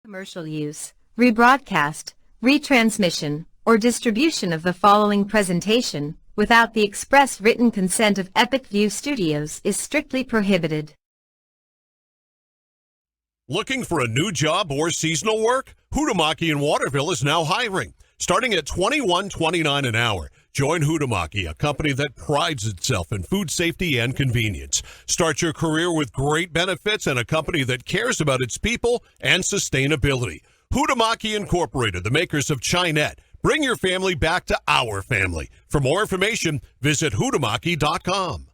Commercial use, rebroadcast, retransmission, or distribution of the following presentation, without the express written consent of Epic View Studios, is strictly prohibited. Looking for a new job or seasonal work? Hudamaki in Waterville is now hiring, starting at $21.29 an hour. Join Hudamaki, a company that prides itself in food safety and convenience. Start your career with great benefits and a company that cares about its people and sustainability. Hudamaki Incorporated, the makers of Chinette. Bring your family back to our family. For more information, visit hudamaki.com.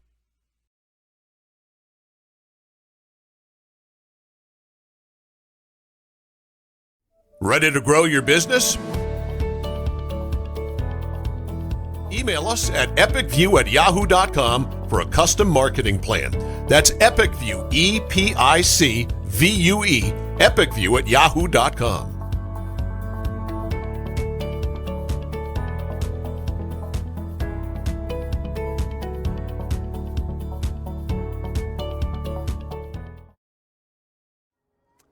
Ready to grow your business? Email us at epicview@yahoo.com for a custom marketing plan. That's epicview, EPICVUE, epicview@yahoo.com.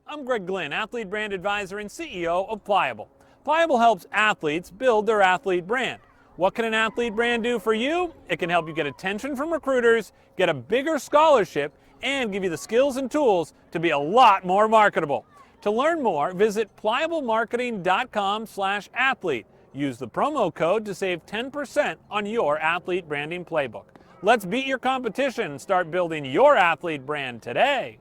I'm Greg Glynn, Athlete Brand Advisor and CEO of Pliable. Pliable helps athletes build their athlete brand. What can an athlete brand do for you? It can help you get attention from recruiters, get a bigger scholarship, and give you the skills and tools to be a lot more marketable. To learn more, visit pliablemarketing.com/athlete. Use the promo code to save 10% on your athlete branding playbook. Let's beat your competition and start building your athlete brand today.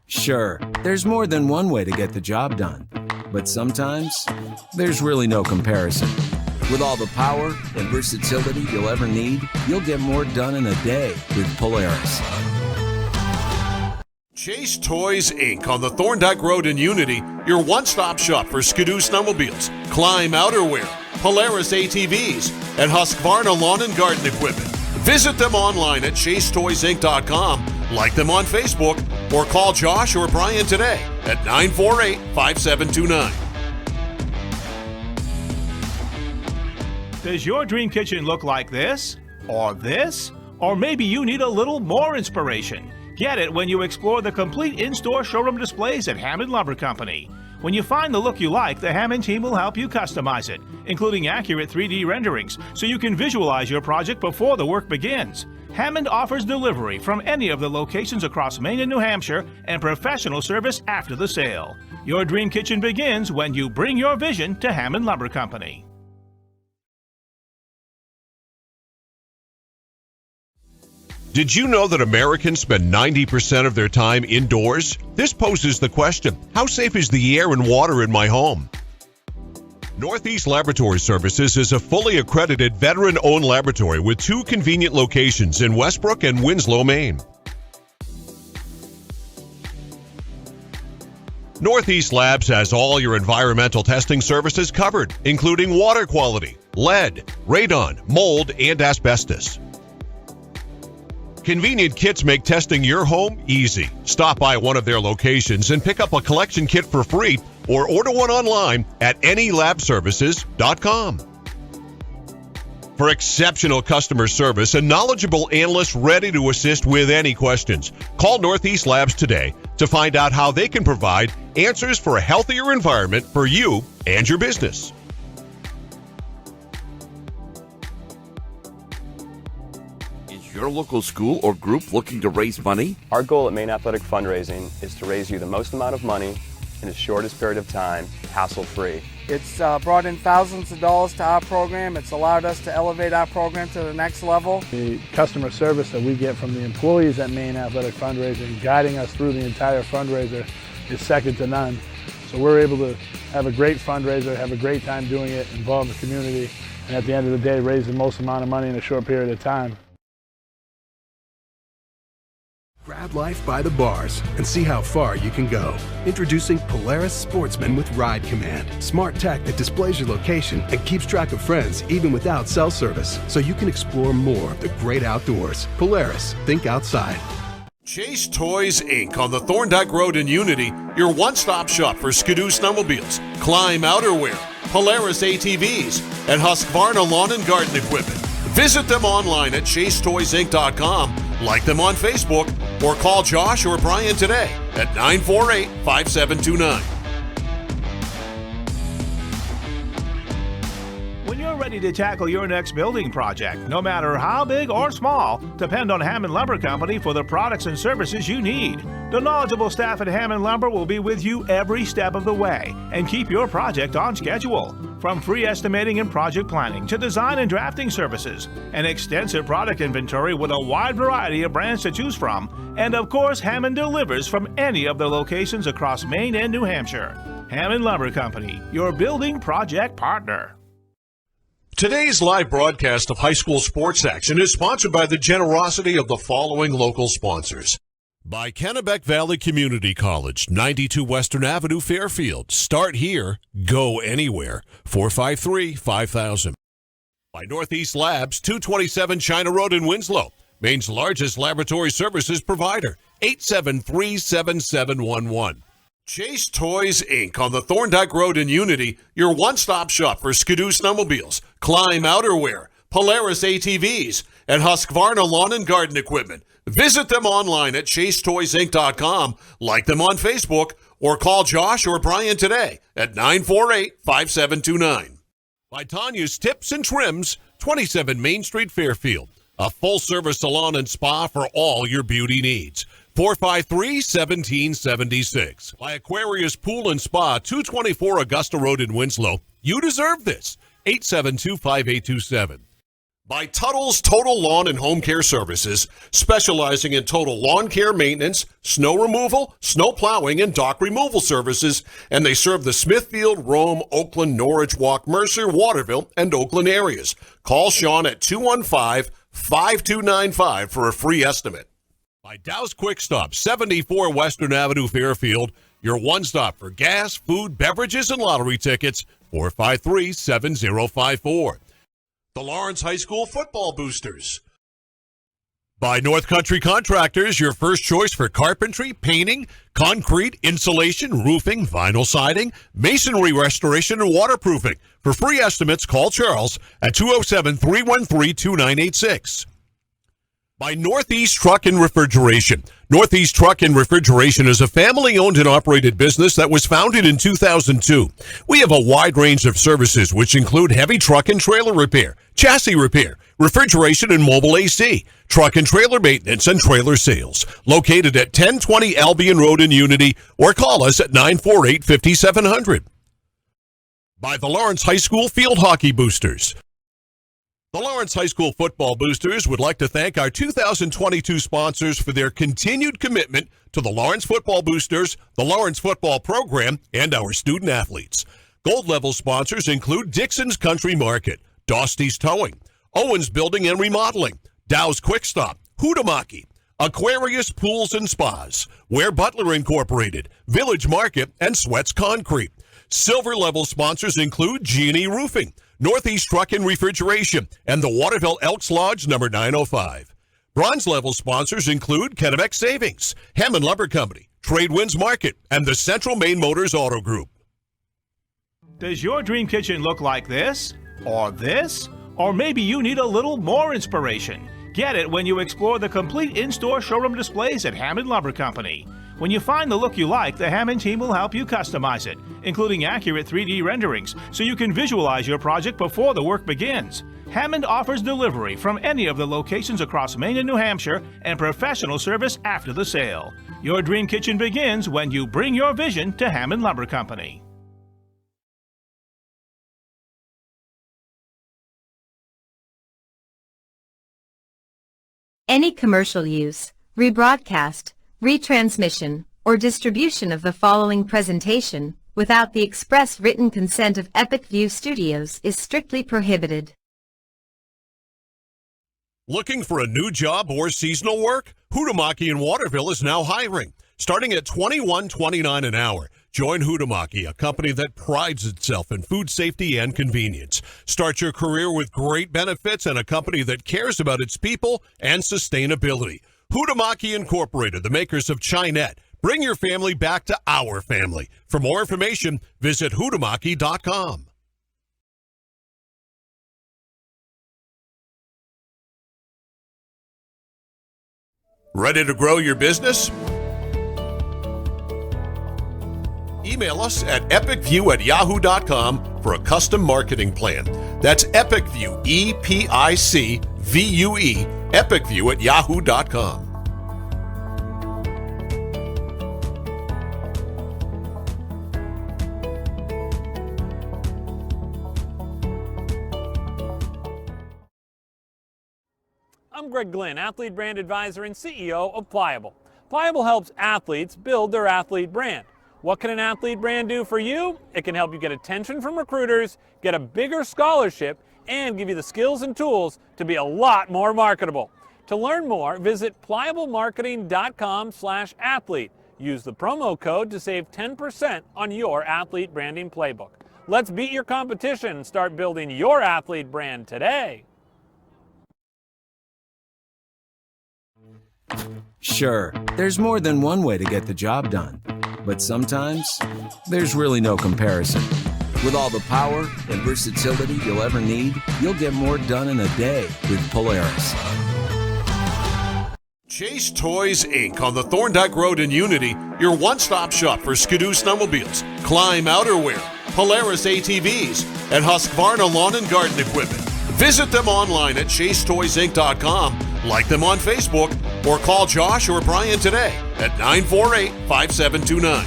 Sure, there's more than one way to get the job done, but sometimes there's really no comparison. With all the power and versatility you'll ever need, you'll get more done in a day with Polaris. Chase Toys Inc. on the Thorndike Road in Unity, your one-stop shop for Skidoo snowmobiles, Climb outerwear, Polaris ATVs, and Husqvarna lawn and garden equipment. Visit them online at chasetoysinc.com, like them on Facebook, or call Josh or Brian today at 948-5729. Does your dream kitchen look like this? Or this? Or maybe you need a little more inspiration? Get it when you explore the complete in-store showroom displays at Hammond Lumber Company. When you find the look you like, the Hammond team will help you customize it, including accurate 3D renderings, so you can visualize your project before the work begins. Hammond offers delivery from any of the locations across Maine and New Hampshire and professional service after the sale. Your dream kitchen begins when you bring your vision to Hammond Lumber Company. Did you know that Americans spend 90% of their time indoors? This poses the question, how safe is the air and water in my home? Northeast Laboratory Services is a fully accredited veteran-owned laboratory with 2 convenient locations in Westbrook and Winslow, Maine. Northeast Labs has all your environmental testing services covered, including water quality, lead, radon, mold, and asbestos. Convenient kits make testing your home easy. Stop by one of their locations and pick up a collection kit for free or order one online at anylabservices.com. For exceptional customer service and knowledgeable analysts ready to assist with any questions, call Northeast Labs today to find out how they can provide answers for a healthier environment for you and your business. Your local school or group looking to raise money? Our goal at Maine Athletic Fundraising is to raise you the most amount of money in the shortest period of time, hassle-free. It's brought in thousands of dollars to our program. It's allowed us to elevate our program to the next level. The customer service that we get from the employees at Maine Athletic Fundraising, guiding us through the entire fundraiser, is second to none. So we're able to have a great fundraiser, have a great time doing it, involve the community, and at the end of the day, raise the most amount of money in a short period of time. Grab life by the bars and see how far you can go. Introducing Polaris Sportsman with Ride Command. Smart tech that displays your location and keeps track of friends even without cell service, so you can explore more of the great outdoors. Polaris, think outside. Chase Toys Inc. on the Thorndike Road in Unity, your one-stop shop for Skidoo snowmobiles, Climb outerwear, Polaris ATVs, and Husqvarna lawn and garden equipment. Visit them online at chasetoysinc.com, Like them on Facebook or call Josh or Brian today at 948-5729. When you're ready to tackle your next building project, no matter how big or small, depend on Hammond Lumber Company for the products and services you need. The knowledgeable staff at Hammond Lumber will be with you every step of the way and keep your project on schedule. From free estimating and project planning to design and drafting services, an extensive product inventory with a wide variety of brands to choose from, and of course, Hammond delivers from any of the locations across Maine and New Hampshire. Hammond Lumber Company, your building project partner. Today's live broadcast of high school sports action is sponsored by the generosity of the following local sponsors. By Kennebec Valley Community College, 92 Western Avenue, Fairfield. Start here, go anywhere. 453-5000. By Northeast Labs, 227 China Road in Winslow. Maine's largest laboratory services provider. 873-7711. Chase Toys, Inc. on the Thorndike Road in Unity, your one-stop shop for Skidoo snowmobiles, Climb outerwear, Polaris ATVs, and Husqvarna lawn and garden equipment. Visit them online at chasetoysinc.com, like them on Facebook, or call Josh or Brian today at 948-5729. By Tanya's Tips and Trims, 27 Main Street, Fairfield. A full-service salon and spa for all your beauty needs. 453-1776. By Aquarius Pool and Spa, 224 Augusta Road in Winslow. You deserve this. 872-5827. By Tuttle's Total Lawn and Home Care Services, specializing in total lawn care maintenance, snow removal, snow plowing, and dock removal services, and they serve the Smithfield, Rome, Oakland, Norwich, Walk, Mercer, Waterville, and Oakland areas. Call Sean at 215-5295 for a free estimate. By Dow's Quick Stop, 74 Western Avenue, Fairfield, your one-stop for gas, food, beverages, and lottery tickets, 453-7054. The Lawrence High School Football Boosters. By North Country Contractors, your first choice for carpentry, painting, concrete, insulation, roofing, vinyl siding, masonry restoration, and waterproofing. For free estimates, call Charles at 207-313-2986. By Northeast Truck and Refrigeration. Northeast Truck and Refrigeration is a family-owned and operated business that was founded in 2002. We have a wide range of services which include heavy truck and trailer repair, chassis repair, refrigeration and mobile AC, truck and trailer maintenance, and trailer sales. Located at 1020 Albion Road in Unity, or call us at 948-5700. By the Lawrence High School Field Hockey Boosters. The Lawrence High School Football Boosters would like to thank our 2022 sponsors for their continued commitment to the Lawrence Football Boosters, the Lawrence Football Program, and our student athletes. Gold level sponsors include Dixon's Country Market, Dosty's Towing, Owens Building and Remodeling, Dow's Quick Stop, Hutamaki, Aquarius Pools and Spas, Ware Butler Incorporated, Village Market, and Sweats Concrete. Silver level sponsors include G&E Roofing, Northeast Truck and Refrigeration, and the Waterville Elks Lodge number 905. Bronze level sponsors include Kennebec Savings, Hammond Lumber Company, Trade Winds Market, and the Central Maine Motors Auto Group. Does your dream kitchen look like this? Or this? Or maybe you need a little more inspiration. Get it when you explore the complete in-store showroom displays at Hammond Lumber Company. When you find the look you like, the Hammond team will help you customize it, including accurate 3D renderings, so you can visualize your project before the work begins. Hammond offers delivery from any of the locations across Maine and New Hampshire and professional service after the sale. Your dream kitchen begins when you bring your vision to Hammond Lumber Company. Any commercial use, rebroadcast, retransmission, or distribution of the following presentation without the express written consent of Epic View Studios is strictly prohibited. Looking for a new job or seasonal work? Hutamaki in Waterville is now hiring, starting at $21.29 an hour. Join Hutamaki, a company that prides itself in food safety and convenience. Start your career with great benefits and a company that cares about its people and sustainability. Hutamaki Incorporated, the makers of Chinette. Bring your family back to our family. For more information, visit hutamaki.com. Ready to grow your business? Email us at epicview@yahoo.com for a custom marketing plan. That's EpicView, EPICVUE, epicview@yahoo.com. I'm Greg Glynn, Athlete Brand Advisor and CEO of Pliable. Pliable helps athletes build their athlete brand. What can an athlete brand do for you? It can help you get attention from recruiters, get a bigger scholarship, and give you the skills and tools to be a lot more marketable. To learn more, visit pliablemarketing.com/athlete. Use the promo code to save 10% on your athlete branding playbook. Let's beat your competition and start building your athlete brand today. Sure, there's more than one way to get the job done. But sometimes, there's really no comparison. With all the power and versatility you'll ever need, you'll get more done in a day with Polaris. Chase Toys Inc. on the Thorndike Road in Unity, your one-stop shop for Skidoo snowmobiles, Climb outerwear, Polaris ATVs, and Husqvarna lawn and garden equipment. Visit them online at chasetoysinc.com, like them on Facebook, or call Josh or Brian today at 948-5729.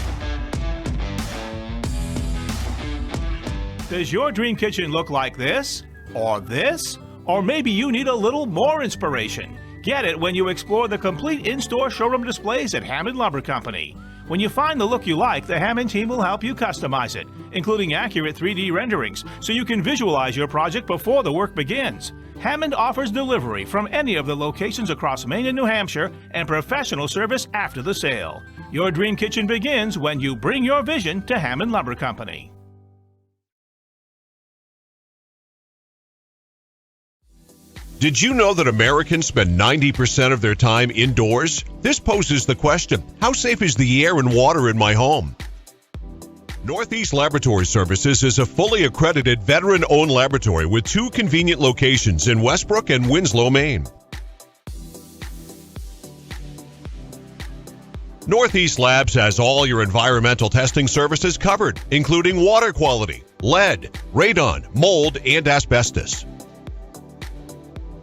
Does your dream kitchen look like this? Or this? Or maybe you need a little more inspiration. Get it when you explore the complete in-store showroom displays at Hammond Lumber Company. When you find the look you like, the Hammond team will help you customize it, including accurate 3D renderings, so you can visualize your project before the work begins. Hammond offers delivery from any of the locations across Maine and New Hampshire and professional service after the sale. Your dream kitchen begins when you bring your vision to Hammond Lumber Company. Did you know that Americans spend 90% of their time indoors? This poses the question, how safe is the air and water in my home? Northeast Laboratory Services is a fully accredited veteran-owned laboratory with 2 convenient locations in Westbrook and Winslow, Maine. Northeast Labs has all your environmental testing services covered, including water quality, lead, radon, mold, and asbestos.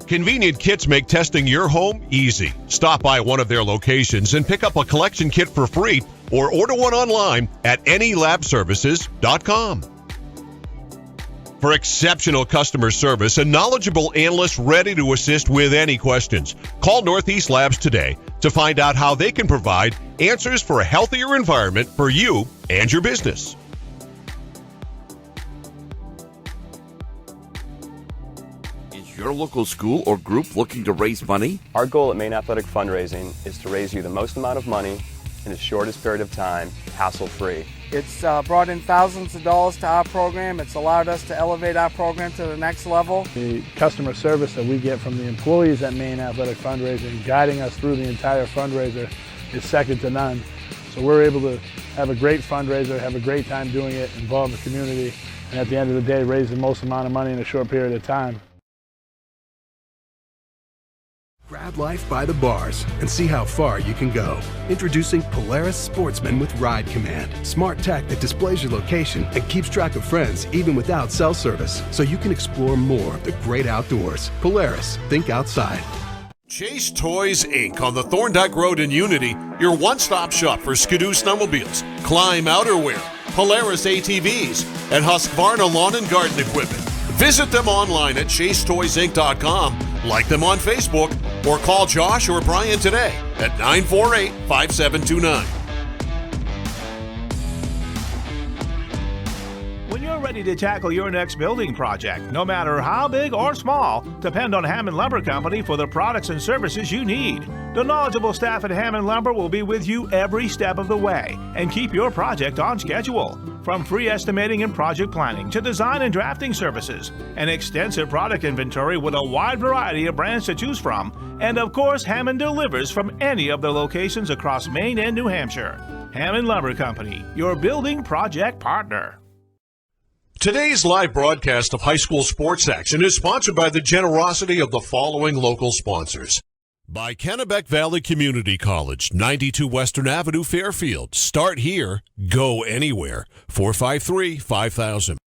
Convenient kits make testing your home easy. Stop by one of their locations and pick up a collection kit for free or order one online at anylabservices.com. For exceptional customer service and knowledgeable analysts ready to assist with any questions, call Northeast Labs today to find out how they can provide answers for a healthier environment for you and your business. Your local school or group looking to raise money? Our goal at Maine Athletic Fundraising is to raise you the most amount of money in the shortest period of time, hassle-free. It's brought in thousands of dollars to our program. It's allowed us to elevate our program to the next level. The customer service that we get from the employees at Maine Athletic Fundraising, guiding us through the entire fundraiser, is second to none. So we're able to have a great fundraiser, have a great time doing it, involve the community, and at the end of the day, raise the most amount of money in a short period of time. Grab life by the bars and see how far you can go. Introducing Polaris Sportsman with Ride Command. Smart tech that displays your location and keeps track of friends even without cell service, so you can explore more of the great outdoors. Polaris, think outside. Chase Toys Inc. on the Thorndike Road in Unity, your one-stop shop for Skidoo snowmobiles, Climb outerwear, Polaris ATVs, and Husqvarna lawn and garden equipment. Visit them online at chasetoysinc.com, like them on Facebook, or call Josh or Brian today at 948-5729. When you're ready to tackle your next building project, no matter how big or small, depend on Hammond Lumber Company for the products and services you need. The knowledgeable staff at Hammond Lumber will be with you every step of the way and keep your project on schedule. From free estimating and project planning to design and drafting services, an extensive product inventory with a wide variety of brands to choose from, and of course, Hammond delivers from any of the locations across Maine and New Hampshire. Hammond Lumber Company, your building project partner. Today's live broadcast of high school sports action is sponsored by the generosity of the following local sponsors. By Kennebec Valley Community College, 92 Western Avenue, Fairfield. Start here, go anywhere. 453-5000.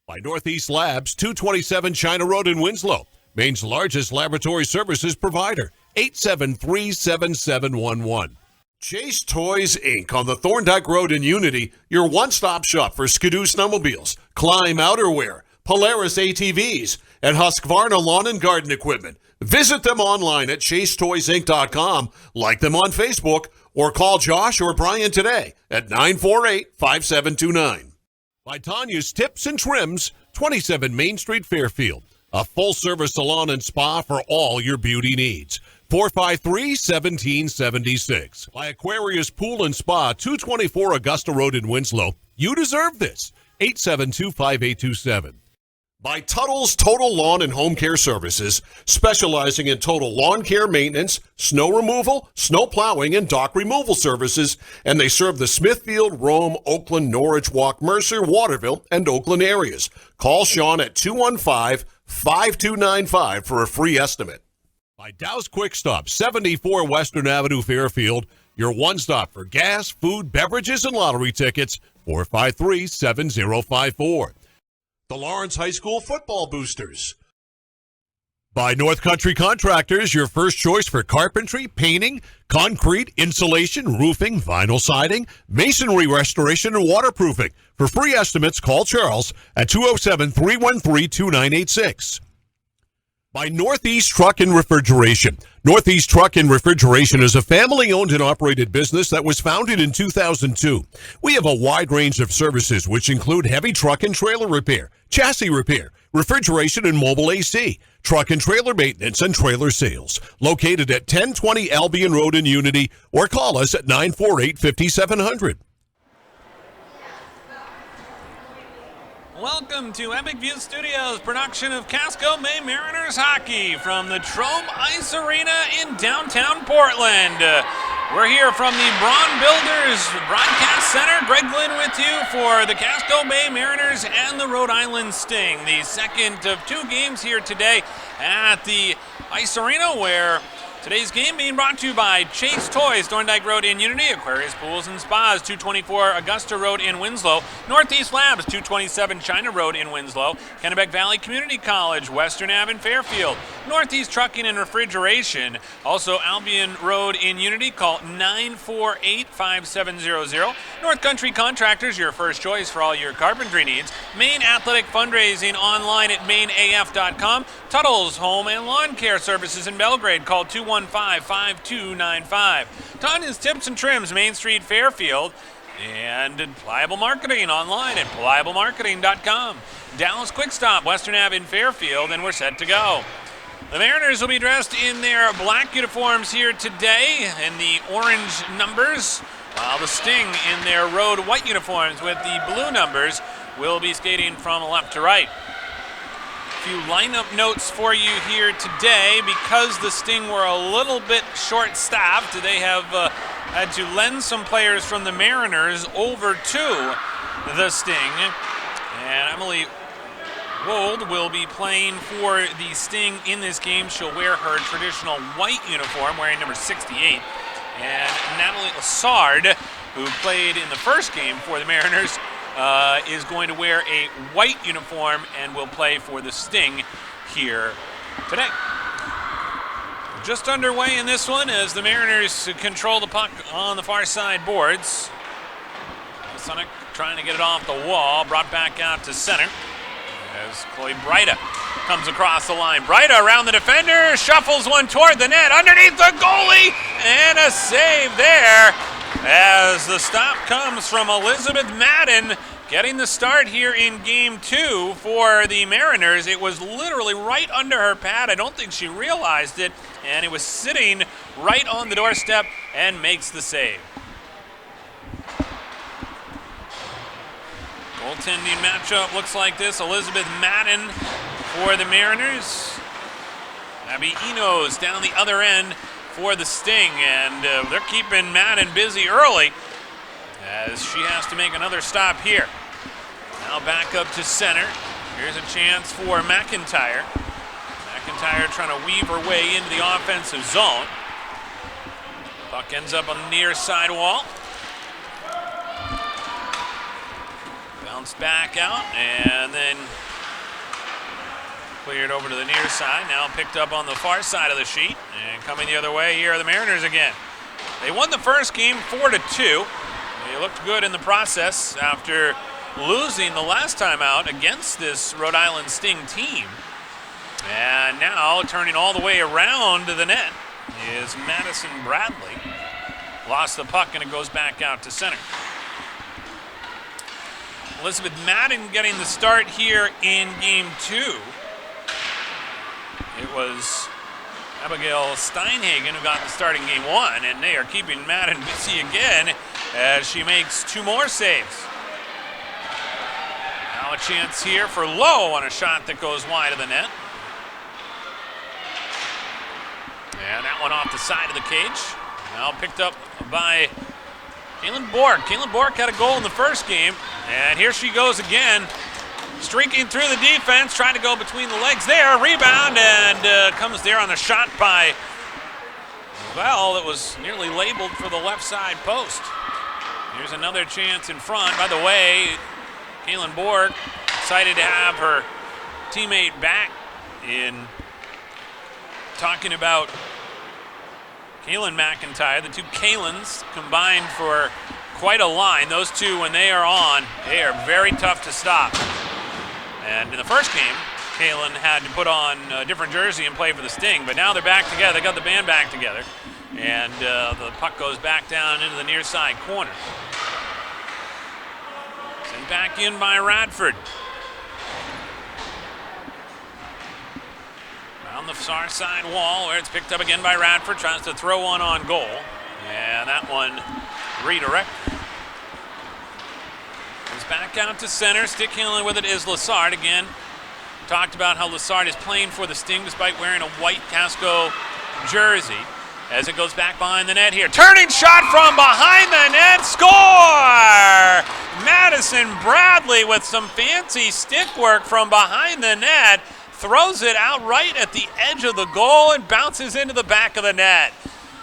By Northeast Labs, 227 China Road in Winslow. Maine's largest laboratory services provider. 873-7711. Chase Toys, Inc. on the Thorndike Road in Unity, your one-stop shop for Skidoo snowmobiles, Climb outerwear, Polaris ATVs, and Husqvarna lawn and garden equipment. Visit them online at chasetoysinc.com, like them on Facebook, or call Josh or Brian today at 948-5729. By Tanya's Tips and Trims, 27 Main Street, Fairfield. A full-service salon and spa for all your beauty needs. 453-1776. By Aquarius Pool and Spa, 224 Augusta Road in Winslow. You deserve this. 872-5827. By Tuttle's Total Lawn and Home Care Services, specializing in total lawn care maintenance, snow removal, snow plowing, and dock removal services, and they serve the Smithfield, Rome, Oakland, Norwich, Walk, Mercer, Waterville, and Oakland areas. Call Sean at 215-5295 for a free estimate. By Dow's Quick Stop, 74 Western Avenue, Fairfield, your one stop for gas, food, beverages, and lottery tickets, 453-7054. The Lawrence High School Football Boosters. By North Country Contractors, your first choice for carpentry, painting, concrete, insulation, roofing, vinyl siding, masonry restoration, and waterproofing. For free estimates, call Charles at 207-313-2986. By Northeast Truck and Refrigeration. Northeast Truck and Refrigeration is a family-owned and operated business that was founded in 2002. We have a wide range of services which include heavy truck and trailer repair, chassis repair, refrigeration and mobile AC, truck and trailer maintenance, and trailer sales. Located at 1020 Albion Road in Unity, or call us at 948-5700. Welcome to Epic View Studios, production of Casco May Mariners hockey from the Trome Ice Arena in downtown Portland. We're here from the Braun Builders Broadcast Center. Greg Glynn with you for the Casco Bay Mariners and the Rhode Island Sting. The second of two games here today at the Ice Arena, where today's game being brought to you by Chase Toys, Thorndike Road in Unity, Aquarius Pools and Spas, 224 Augusta Road in Winslow, Northeast Labs, 227 China Road in Winslow, Kennebec Valley Community College, Western Ave in Fairfield, Northeast Trucking and Refrigeration, also Albion Road in Unity. Call 948-5700. North Country Contractors, your first choice for all your carpentry needs. Maine Athletic Fundraising online at mainaf.com. Tuttle's Home and Lawn Care Services in Belgrade. Call 215-5295. Tanya's Tips and Trims, Main Street, Fairfield. And Pliable Marketing online at pliablemarketing.com. Dallas Quick Stop, Western Ave in Fairfield, and we're set to go. The Mariners will be dressed in their black uniforms here today in the orange numbers, while the Sting in their road white uniforms with the blue numbers will be skating from left to right. A few lineup notes for you here today. Because the Sting were a little bit short-staffed, they have had to lend some players from the Mariners over to the Sting. And Emily Rhode will be playing for the Sting in this game. She'll wear her traditional white uniform, wearing number 68. And Natalie Lassard, who played in the first game for the Mariners, is going to wear a white uniform and will play for the Sting here today. Just underway in this one as the Mariners control the puck on the far side boards. Sonic trying to get it off the wall, brought back out to center as Chloe Breida comes across the line. Breida around the defender, shuffles one toward the net, underneath the goalie, and a save there as the stop comes from Elizabeth Madden, getting the start here in game two for the Mariners. It was literally right under her pad. I don't think she realized it, and it was sitting right on the doorstep and makes the save. Goaltending matchup looks like this. Elizabeth Madden for the Mariners. Abby Enos down the other end for the Sting, and they're keeping Madden busy early as she has to make another stop here. Now back up to center. Here's a chance for McIntyre. McIntyre trying to weave her way into the offensive zone. Puck ends up on the near side wall. Bounced back out and then cleared over to the near side. Now picked up on the far side of the sheet. And coming the other way, here are the Mariners again. They won the first game 4-2. They looked good in the process after losing the last time out against this Rhode Island Sting team. And now turning all the way around to the net is Madison Bradley. Lost the puck and it goes back out to center. Elizabeth Madden getting the start here in game 2. It was Abigail Steinhagen who got the start in game 1, and they are keeping Madden busy again as she makes 2 more saves. Now a chance here for Lowe on a shot that goes wide of the net. And that one off the side of the cage. Now picked up by Caitlin Bork. Caitlin Bork had a goal in the first game, and here she goes again. Streaking through the defense, trying to go between the legs there. Rebound, and comes there on a shot by, well, it was nearly labeled for the left side post. Here's another chance in front. By the way, Caitlin Borg excited to have her teammate back in talking about Kaylin McIntyre. The two Kaylins combined for quite a line. Those two, when they are on, they are very tough to stop. And in the first game, Kaylin had to put on a different jersey and play for the Sting, but now they're back together. They got the band back together. And the puck goes back down into the near side corner. Sent back in by Radford. Around the far side wall where it's picked up again by Radford. Tries to throw one on goal. And that one redirected. Comes back out to center. Stick handling with it is Lessard again. Talked about how Lessard is playing for the Sting despite wearing a white Casco jersey. As it goes back behind the net here. Turning shot from behind the net. Score! Madison Bradley with some fancy stick work from behind the net. Throws it out right at the edge of the goal and bounces into the back of the net.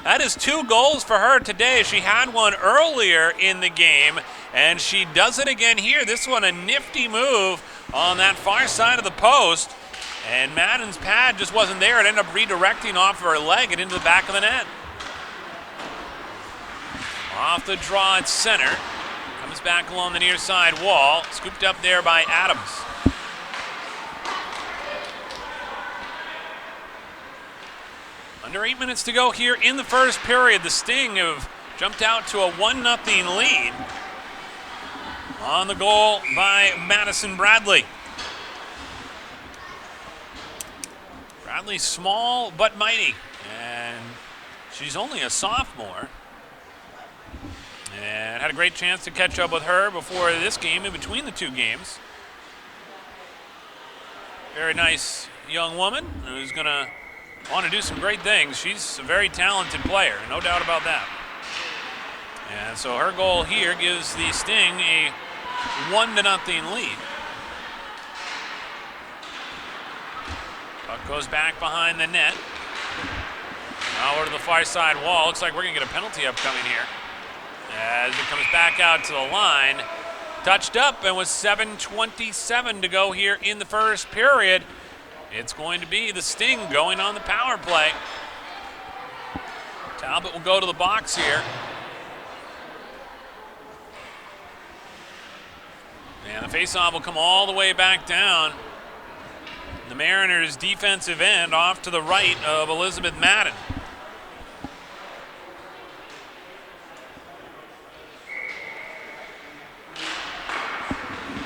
That is 2 goals for her today. She had one earlier in the game, and she does it again here. This one a nifty move on that far side of the post. And Madden's pad just wasn't there. It ended up redirecting off of her leg and into the back of the net. Off the draw at center. Comes back along the near side wall. Scooped up there by Adams. Under 8 minutes to go here in the first period. The Sting have jumped out to a 1-0 lead. On the goal by Madison Bradley. Bradley's small but mighty, and she's only a sophomore. And had a great chance to catch up with her before this game, in between the 2 games. Very nice young woman who's going to want to do some great things. She's a very talented player, no doubt about that. And so her goal here gives the Sting a 1-0 lead. Puck goes back behind the net. Now over to the far side wall. Looks like we're going to get a penalty upcoming here. As it comes back out to the line. Touched up, and with 7:27 to go here in the first period, it's going to be the Sting going on the power play. Talbot will go to the box here. And the faceoff will come all the way back down. The Mariners' defensive end off to the right of Elizabeth Madden.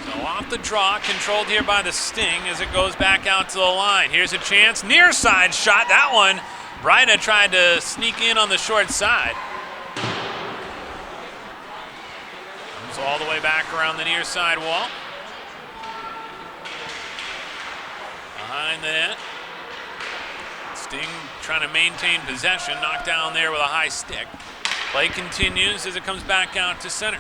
So off the draw, controlled here by the Sting as it goes back out to the line. Here's a chance, near side shot. That one, Bryda tried to sneak in on the short side. Comes all the way back around the near side wall. Behind the net. Sting trying to maintain possession. Knocked down there with a high stick. Play continues as it comes back out to center.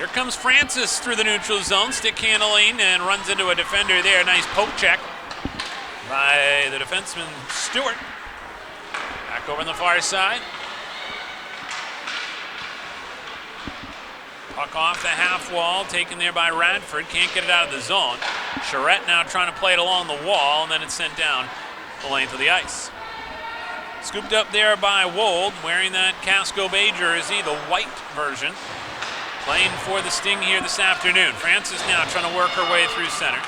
Here comes Francis through the neutral zone, stick handling, and runs into a defender there. Nice poke check by the defenseman Stewart. Back over on the far side. Puck off the half wall, taken there by Radford. Can't get it out of the zone. Charette now trying to play it along the wall, and then it's sent down the length of the ice. Scooped up there by Wold, wearing that Casco Bay jersey, the white version. Playing for the Sting here this afternoon. Francis now trying to work her way through center.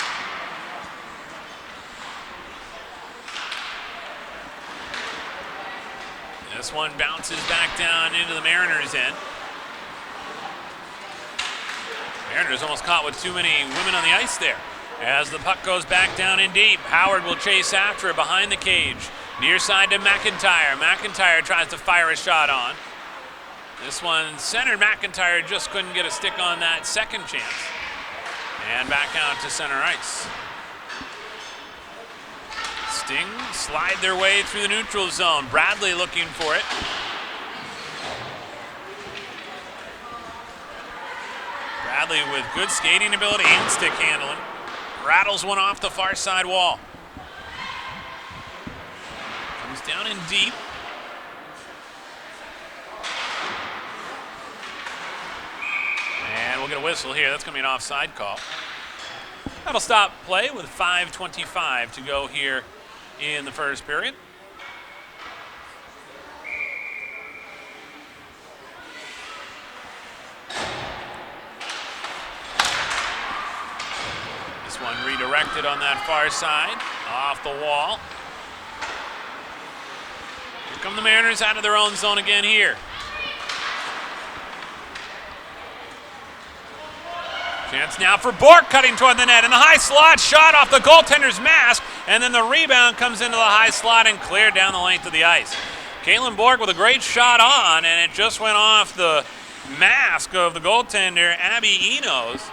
This one bounces back down into the Mariners' end. Mariners almost caught with too many women on the ice there. As the puck goes back down in deep, Howard will chase after it behind the cage. Near side to McIntyre. McIntyre tries to fire a shot on. This one centered. McIntyre just couldn't get a stick on that second chance. And back out to center ice. Sting slide their way through the neutral zone. Bradley looking for it. Bradley with good skating ability and stick handling. Rattles one off the far side wall. Comes down in deep. And we'll get a whistle here. That's going to be an offside call. That'll stop play with 5:25 to go here in the first period. This one redirected on that far side, off the wall. Here come the Mariners out of their own zone again here. Chance now for Bork, cutting toward the net, and the high slot shot off the goaltender's mask, and then the rebound comes into the high slot and cleared down the length of the ice. Caitlin Bork with a great shot on, and it just went off the mask of the goaltender, Abby Enos.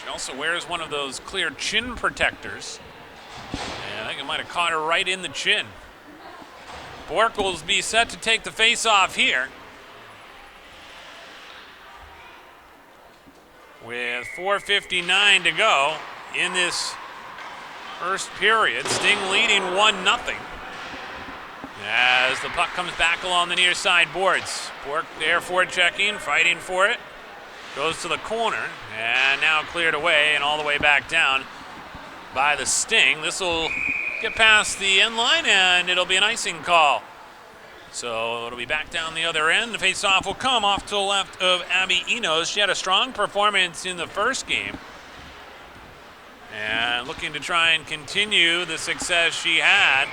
She also wears one of those clear chin protectors, and I think it might have caught her right in the chin. Bork will be set to take the face-off here. With 4:59 to go in this first period, Sting leading 1-0. As the puck comes back along the near side boards. Bork there forechecking, fighting for it. Goes to the corner, and now cleared away and all the way back down by the Sting. This will get past the end line, and it'll be an icing call. So it'll be back down the other end. The face-off will come off to the left of Abby Enos. She had a strong performance in the first game. And looking to try and continue the success she had.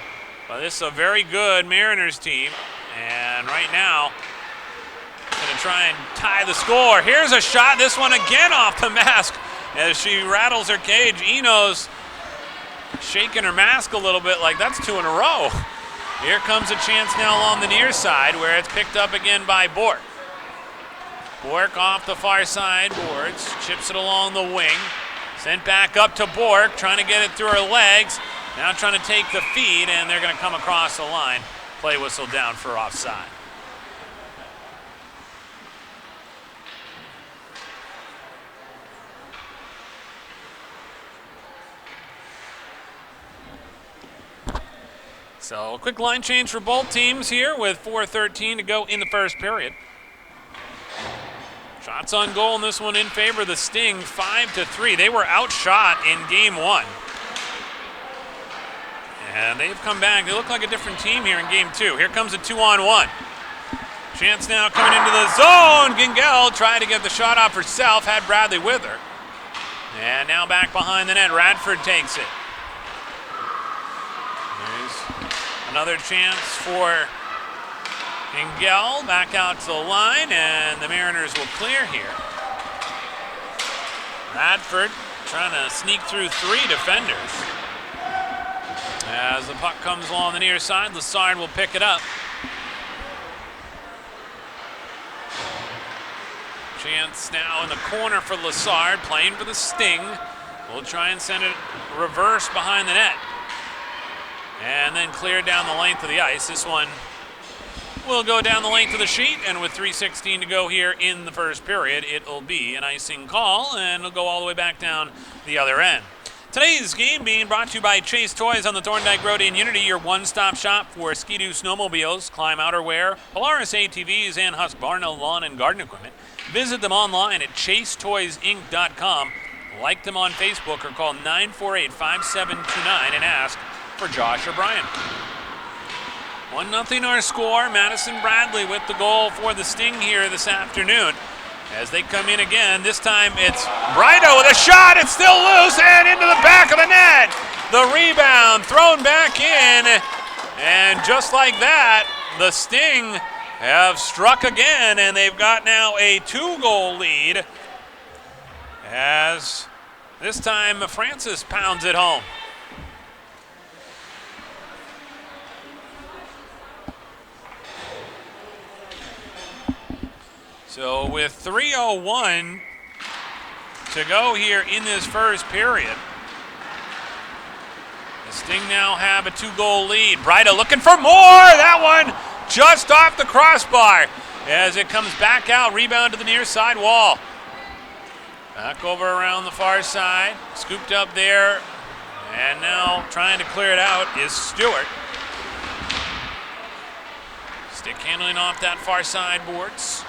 But this is a very good Mariners team. And right now, going to try and tie the score. Here's a shot. This one again off the mask as she rattles her cage. Enos shaking her mask a little bit like that's 2 in a row. Here comes a chance now along the near side where it's picked up again by Bork. Bork off the far side boards, chips it along the wing. Sent back up to Bork, trying to get it through her legs. Now trying to take the feed, and they're going to come across the line. Play whistle down for offside. So a quick line change for both teams here with 4:13 to go in the first period. Shots on goal in this one in favor of the Sting, 5-3. They were outshot in game one. And they've come back. They look like a different team here in game two. Here comes a 2-on-1. Chance now coming into the zone. Gingell tried to get the shot off herself, had Bradley with her. And now back behind the net, Radford takes it. Another chance for Gingell, back out to the line, and the Mariners will clear here. Radford trying to sneak through 3 defenders. As the puck comes along the near side, Lassard will pick it up. Chance now in the corner for Lassard, playing for the Sting. We'll try and send it reverse behind the net. And then cleared down the length of the ice. This one will go down the length of the sheet, and with 3:16 to go here in the first period, it'll be an icing call, and it'll go all the way back down the other end. Today's game being brought to you by Chase Toys on the Thorndike Road in Unity, your one-stop shop for Ski-Doo snowmobiles, climb outerwear, Polaris ATVs, and Husqvarna lawn and garden equipment. Visit them online at chasetoysinc.com. Like them on Facebook or call 948-5729 and ask for Josh or Brian. 1-0 our score. Madison Bradley with the goal for the Sting here this afternoon. As they come in again, this time it's Brido with a shot. It's still loose and into the back of the net. The rebound thrown back in. And just like that, the Sting have struck again, and they've got now a 2-goal lead. As this time Francis pounds it home. So with 3:01 to go here in this first period, the Sting now have a 2-goal lead. Brido looking for more. That one just off the crossbar as it comes back out. Rebound to the near side wall. Back over around the far side. Scooped up there. And now trying to clear it out is Stewart. Stick handling off that far side boards.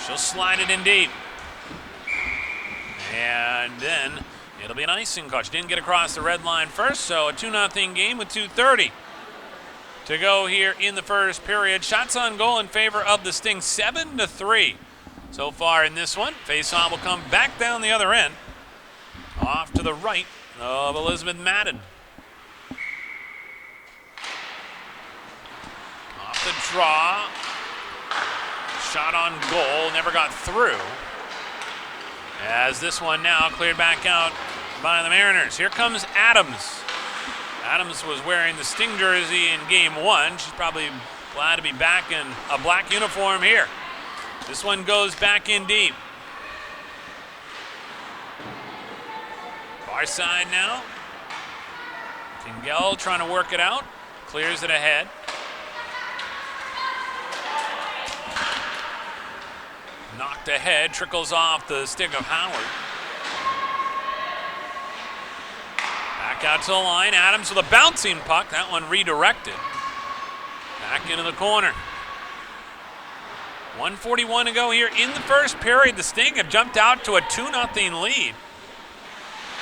She'll slide it in deep. And then it'll be an icing call. She didn't get across the red line first, so a 2-0 game with 2:30 to go here in the first period. Shots on goal in favor of the Sting, 7-3 so far in this one. Face-off will come back down the other end. Off to the right of Elizabeth Madden. Off the draw. Shot on goal, never got through. As this one now cleared back out by the Mariners. Here comes Adams. Adams was wearing the Sting jersey in game 1. She's probably glad to be back in a black uniform here. This one goes back in deep. Far side now. Tingel trying to work it out. Clears it ahead. Knocked ahead, trickles off the stick of Howard. Back out to the line, Adams with a bouncing puck. That one redirected. Back into the corner. 1:41 to go here in the first period. The Sting have jumped out to a 2-0 lead.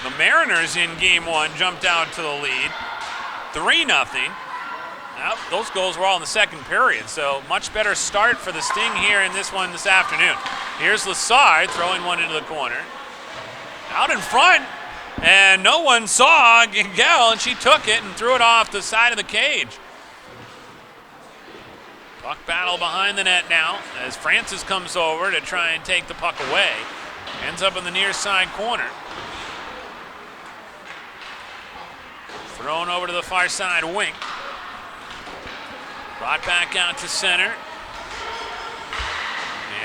The Mariners in game 1 jumped out to the lead. 3-0. Now, those goals were all in the second period, so much better start for the Sting here in this one this afternoon. Here's Lassard throwing one into the corner. Out in front, and no one saw Gingell, and she took it and threw it off the side of the cage. Puck battle behind the net now as Francis comes over to try and take the puck away. Ends up in the near side corner. Thrown over to the far side wing. Brought back out to center.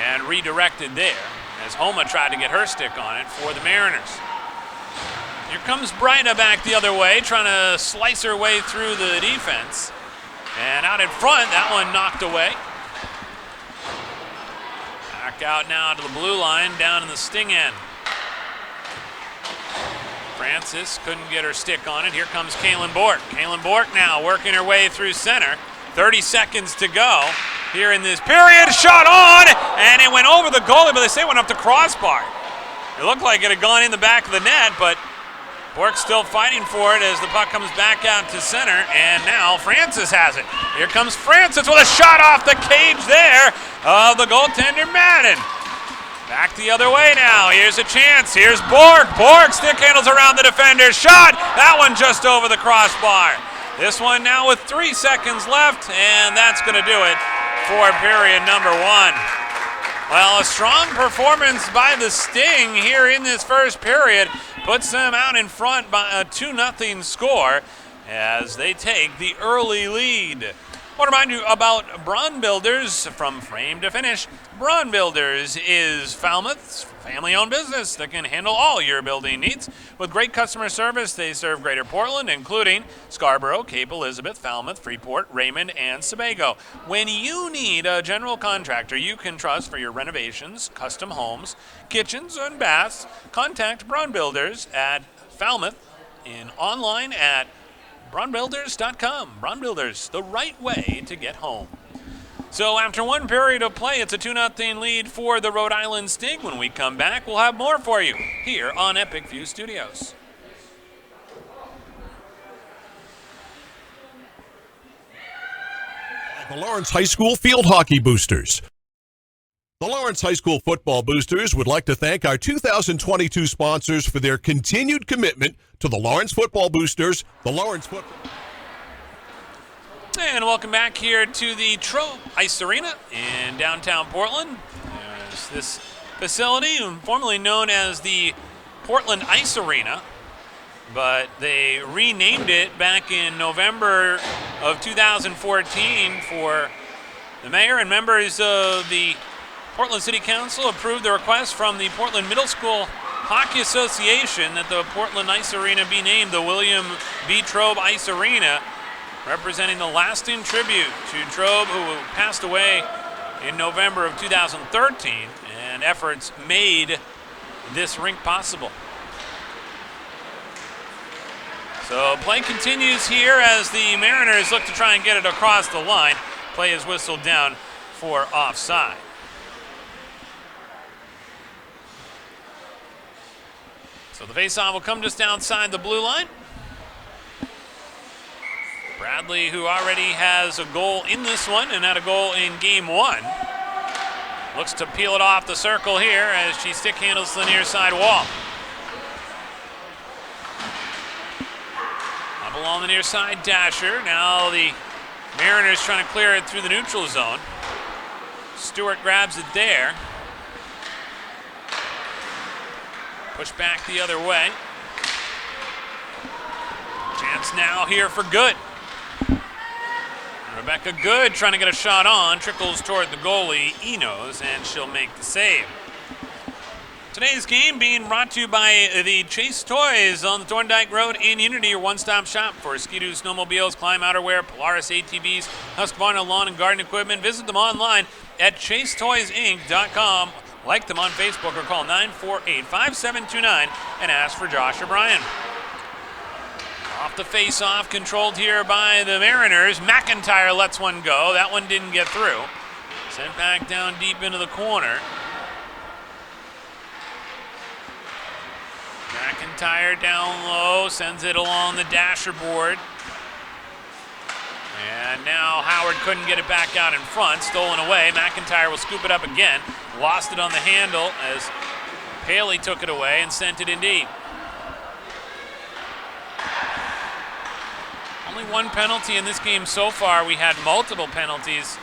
And redirected there as Homa tried to get her stick on it for the Mariners. Here comes Bryda back the other way, trying to slice her way through the defense. And out in front, that one knocked away. Back out now to the blue line, down in the Sting end. Francis couldn't get her stick on it. Here comes Kaylin Bork. Kaylin Bork now working her way through center. 30 seconds to go here in this period. Shot on, and it went over the goalie, but they say it went up the crossbar. It looked like it had gone in the back of the net, but Bork's still fighting for it as the puck comes back out to center, and now Francis has it. Here comes Francis with a shot off the cage there of the goaltender Madden. Back the other way now. Here's a chance. Here's Bork. Bork stick handles around the defender. Shot. That one just over the crossbar. This one now with 3 seconds left, and that's going to do it for period number 1. Well, a strong performance by the Sting here in this first period puts them out in front by a 2-0 score as they take the early lead. Want to remind you about Braun Builders. From frame to finish, Braun Builders is Falmouth's family-owned business that can handle all your building needs. With great customer service, they serve Greater Portland, including Scarborough, Cape Elizabeth, Falmouth, Freeport, Raymond, and Sebago. When you need a general contractor you can trust for your renovations, custom homes, kitchens, and baths, contact Braun Builders at Falmouth and online at braunbuilders.com. Braun Builders, the right way to get home. So after one period of play, it's a 2-0 lead for the Rhode Island Sting. When we come back, we'll have more for you here on Epic View Studios. The Lawrence High School Field Hockey Boosters. The Lawrence High School Football Boosters would like to thank our 2022 sponsors for their continued commitment to the Lawrence Football Boosters, the Lawrence Football. And welcome back here to the Rhode Ice Arena in downtown Portland. There's this facility, formerly known as the Portland Ice Arena, but they renamed it back in November of 2014 for the mayor and members of the Portland City Council approved the request from the Portland Middle School Hockey Association that the Portland Ice Arena be named the William B. Trobe Ice Arena, representing the lasting tribute to Trobe, who passed away in November of 2013, and efforts made this rink possible. So play continues here as the Mariners look to try and get it across the line. Play is whistled down for offside. So the faceoff will come just outside the blue line. Bradley, who already has a goal in this one and had a goal in game one, looks to peel it off the circle here as she stick handles the near side wall. Up along the near side, Dasher. Now the Mariners trying to clear it through the neutral zone. Stewart grabs it there. Push back the other way. Chance now here for Good. Rebecca Good trying to get a shot on, trickles toward the goalie, Enos, and she'll make the save. Today's game being brought to you by the Chase Toys on the Thorndike Road in Unity, your one-stop shop for Ski-Doo snowmobiles, climb outerwear, Polaris ATVs, Husqvarna lawn and garden equipment. Visit them online at chasetoysinc.com. Like them on Facebook or call 948-5729 and ask for Josh or Brian. Off the face-off, controlled here by the Mariners. McIntyre lets one go. That one didn't get through. Sent back down deep into the corner. McIntyre down low, sends it along the dasher board. And now Howard couldn't get it back out in front. Stolen away. McIntyre will scoop it up again. Lost it on the handle as Paley took it away and sent it in deep. Only one penalty in this game so far. We had multiple penalties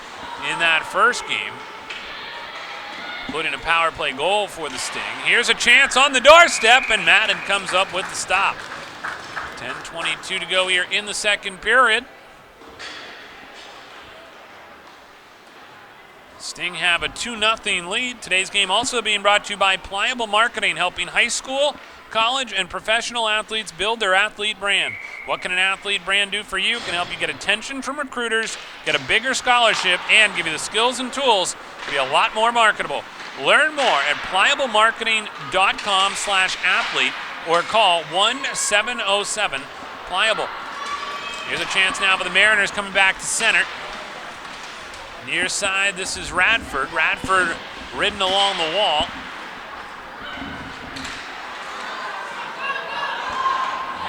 in that first game, including a power play goal for the Sting. Here's a chance on the doorstep, and Madden comes up with the stop. 10:22 to go here in the second period. Sting have a 2-0 lead. Today's game also being brought to you by Pliable Marketing, helping high school, college, and professional athletes build their athlete brand. What can an athlete brand do for you? It can help you get attention from recruiters, get a bigger scholarship, and give you the skills and tools to be a lot more marketable. Learn more at pliablemarketing.com/athlete or call 1-707-PLIABLE. Here's a chance now for the Mariners coming back to center. Near side, this is Radford. Radford ridden along the wall.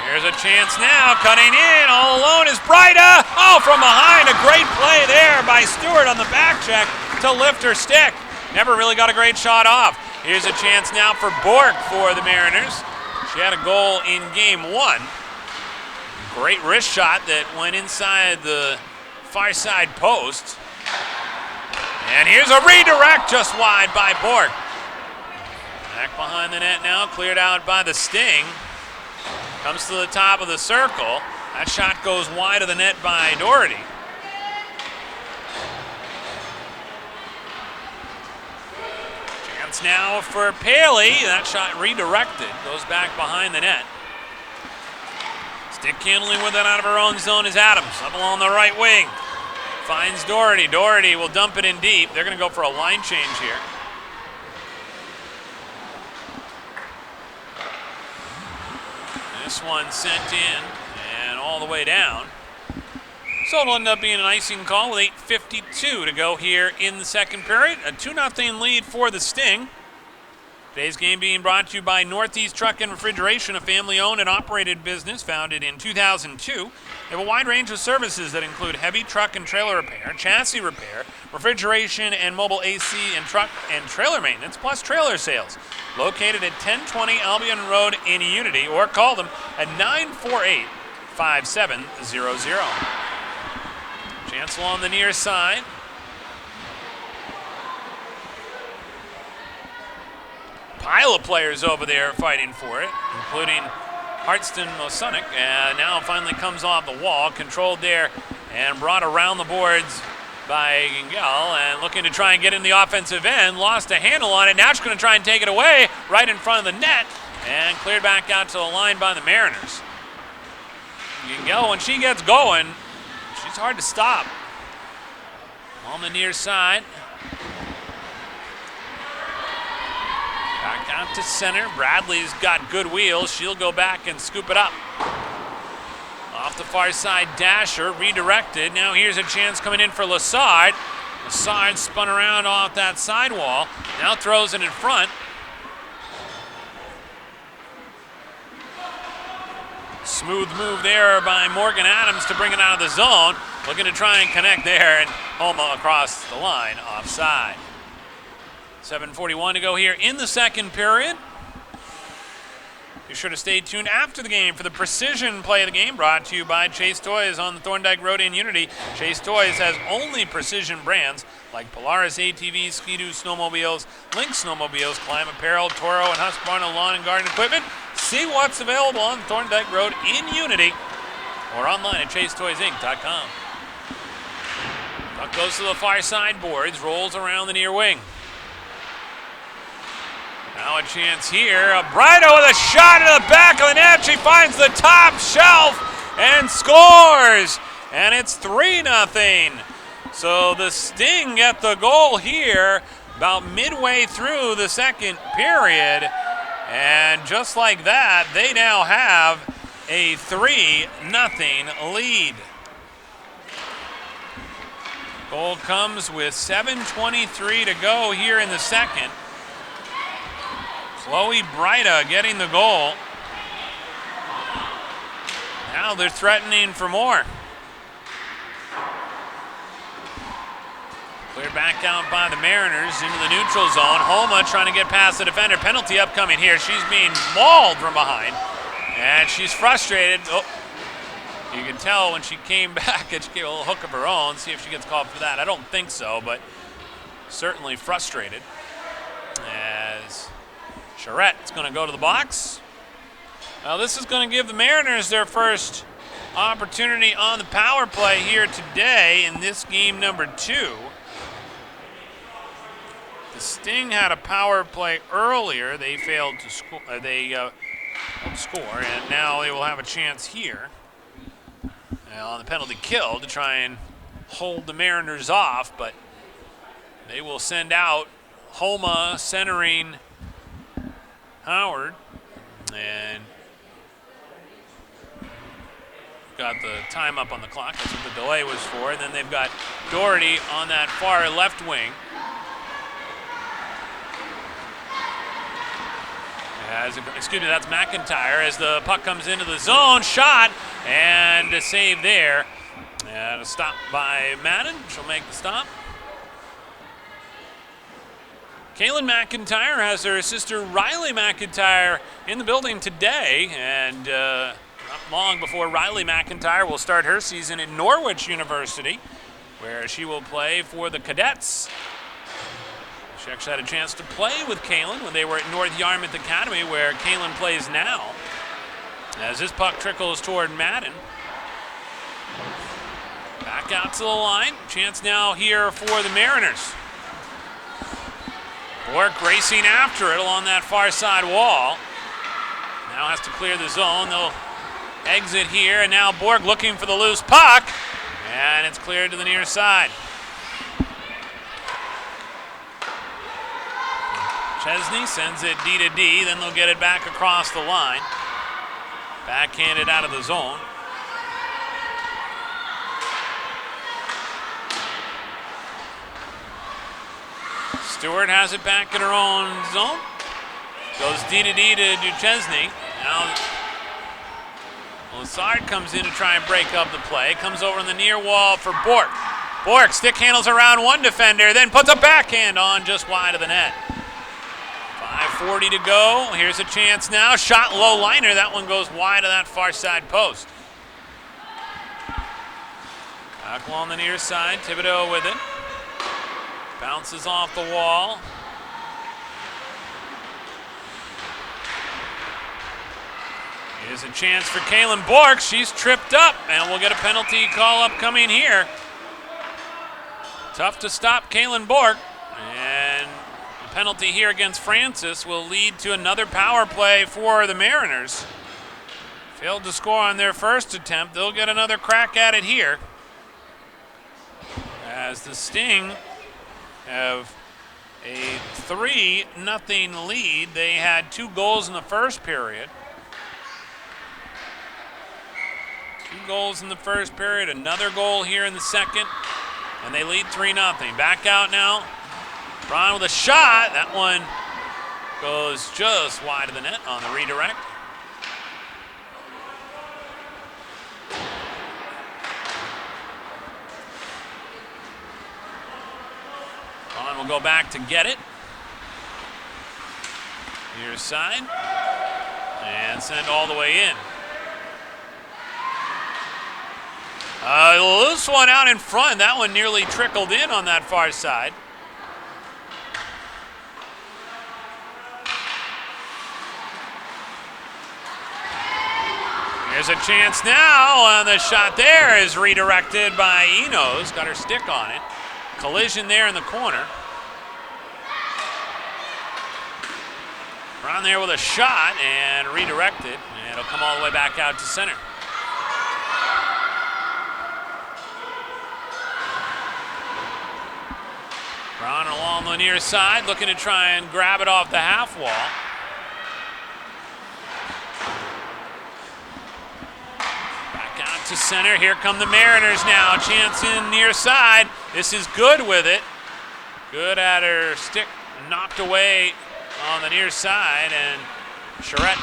Here's a chance now, cutting in, all alone is Bryda. Oh, from behind, a great play there by Stewart on the back check to lift her stick. Never really got a great shot off. Here's a chance now for Bork for the Mariners. She had a goal in game one. Great wrist shot that went inside the far side post. And here's a redirect just wide by Bork. Back behind the net now, cleared out by the Sting. Comes to the top of the circle. That shot goes wide of the net by Doherty. Chance now for Paley. That shot redirected. Goes back behind the net. Stick handling with it out of her own zone is Adams. Up along the right wing. Finds Doherty. Doherty will dump it in deep. They're going to go for a line change here. This one sent in and all the way down. So it'll end up being an icing call with 8:52 to go here in the second period. A 2-0 lead for the Sting. Today's game being brought to you by Northeast Truck and Refrigeration, a family-owned and operated business founded in 2002. They have a wide range of services that include heavy truck and trailer repair, chassis repair, refrigeration and mobile AC and truck and trailer maintenance, plus trailer sales. Located at 1020 Albion Road in Unity, or call them at 948-5700. Chancellor on the near side. Pile of players over there fighting for it, including Hartston Mosonic, and now finally comes off the wall, controlled there and brought around the boards by Gingell, and looking to try and get in the offensive end, lost a handle on it. Now she's going to try and take it away right in front of the net, and cleared back out to the line by the Mariners. Gingell, when she gets going, she's hard to stop. On the near side. Back out to center. Bradley's got good wheels. She'll go back and scoop it up. Off the far side, Dasher redirected. Now here's a chance coming in for Lassard. Lassard spun around off that sidewall. Now throws it in front. Smooth move there by Morgan Adams to bring it out of the zone. Looking to try and connect there, and Homa across the line offside. 7:41 to go here in the second period. Be sure to stay tuned after the game for the precision play of the game, brought to you by Chase Toys on the Thorndike Road in Unity. Chase Toys has only precision brands like Polaris ATVs, Ski-Doo snowmobiles, Link snowmobiles, Climb Apparel, Toro, and Husqvarna lawn and garden equipment. See what's available on Thorndike Road in Unity or online at chasetoysinc.com. Puck goes to the far side boards, rolls around the near wing. Now a chance here. Brido with a shot in the back of the net. She finds the top shelf and scores. And it's 3-0. So the Sting get the goal here about midway through the second period. And just like that, they now have a 3-0 lead. Goal comes with 7:23 to go here in the second. Chloe Breida getting the goal. Now they're threatening for more. Cleared back out by the Mariners into the neutral zone. Homa trying to get past the defender. Penalty upcoming here. She's being mauled from behind. And she's frustrated. Oh, you can tell when she came back that she gave a little hook of her own. See if she gets called for that. I don't think so, but certainly frustrated. As Charrette's going to go to the box. Now this is going to give the Mariners their first opportunity on the power play here today in this game number 2. The Sting had a power play earlier. They failed to score. Score, and now they will have a chance here on the penalty kill to try and hold the Mariners off, but they will send out Homa centering Howard, and got the time up on the clock. That's what the delay was for. And then they've got Doherty on that far left wing. That's McIntyre as the puck comes into the zone. Shot and a save there. And a stop by Madden. She'll make the stop. Kaylin McIntyre has her sister Riley McIntyre in the building today, and not long before Riley McIntyre will start her season at Norwich University, where she will play for the Cadets. She actually had a chance to play with Kaylin when they were at North Yarmouth Academy, where Kaylin plays now. As this puck trickles toward Madden. Back out to the line. Chance now here for the Mariners. Bork racing after it along that far side wall. Now has to clear the zone. They'll exit here, and now Bork looking for the loose puck, and it's cleared to the near side. Chesney sends it D to D, then they'll get it back across the line. Backhanded out of the zone. Stewart has it back in her own zone. Goes D to D to Duchesne. Now Lazard comes in to try and break up the play. Comes over on the near wall for Bork. Bork stick handles around one defender, then puts a backhand on just wide of the net. 5:40 to go. Here's a chance now. Shot low liner. That one goes wide of that far side post. Back along the near side. Thibodeau with it. Bounces off the wall. Here's a chance for Kaylin Bork. She's tripped up, and we'll get a penalty call upcoming here. Tough to stop Kaylin Bork, and the penalty here against Francis will lead to another power play for the Mariners. Failed to score on their first attempt. They'll get another crack at it here, as the Sting have a 3-0 lead. They had 2 goals in the first period. 2 goals in the first period, another goal here in the second, and they lead 3-0. Back out now. Braun with a shot. That one goes just wide of the net on the redirect. Braun will go back to get it. Near side. And send all the way in. A loose one out in front. That one nearly trickled in on that far side. There's a chance now, and the shot there is redirected by Enos. Got her stick on it. Collision there in the corner. Brown there with a shot and redirected, and it'll come all the way back out to center. Brown along the near side, looking to try and grab it off the half wall. Back out to center. Here come the Mariners now. Chance in near side. This is Good with it. Good at her stick, knocked away on the near side, and Charette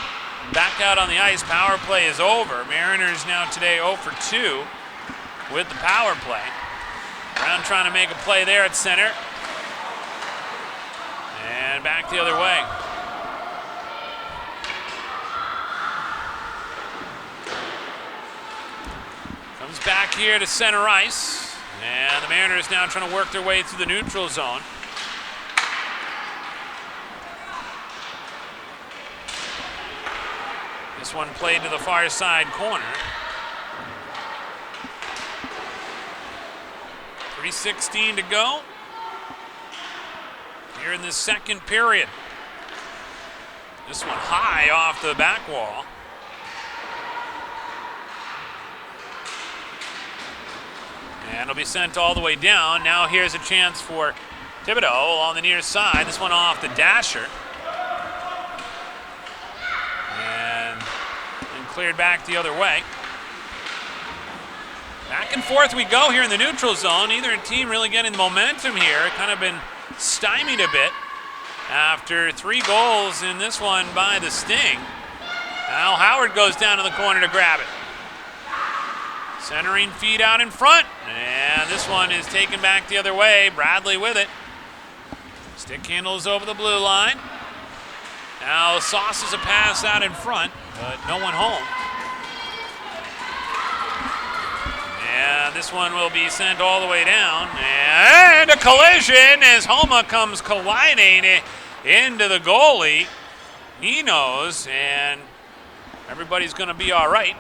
back out on the ice. Power play is over. Mariners now today 0 for 2 with the power play. Brown trying to make a play there at center. And back the other way. Comes back here to center ice. And the Mariners now trying to work their way through the neutral zone. This one played to the far side corner. 3:16 to go here in the second period. This one high off the back wall. And it'll be sent all the way down. Now here's a chance for Thibodeau on the near side. This one off the dasher. And cleared back the other way. Back and forth we go here in the neutral zone. Neither team really getting the momentum here. Kind of been stymied a bit after 3 goals in this one by the Sting. Now Howard goes down to the corner to grab it. Centering feed out in front, and this one is taken back the other way. Bradley with it. Stick handles over the blue line. Now sauces a pass out in front, but no one home. And this one will be sent all the way down. And a collision as Homa comes colliding into the goalie. He knows, and everybody's going to be all right.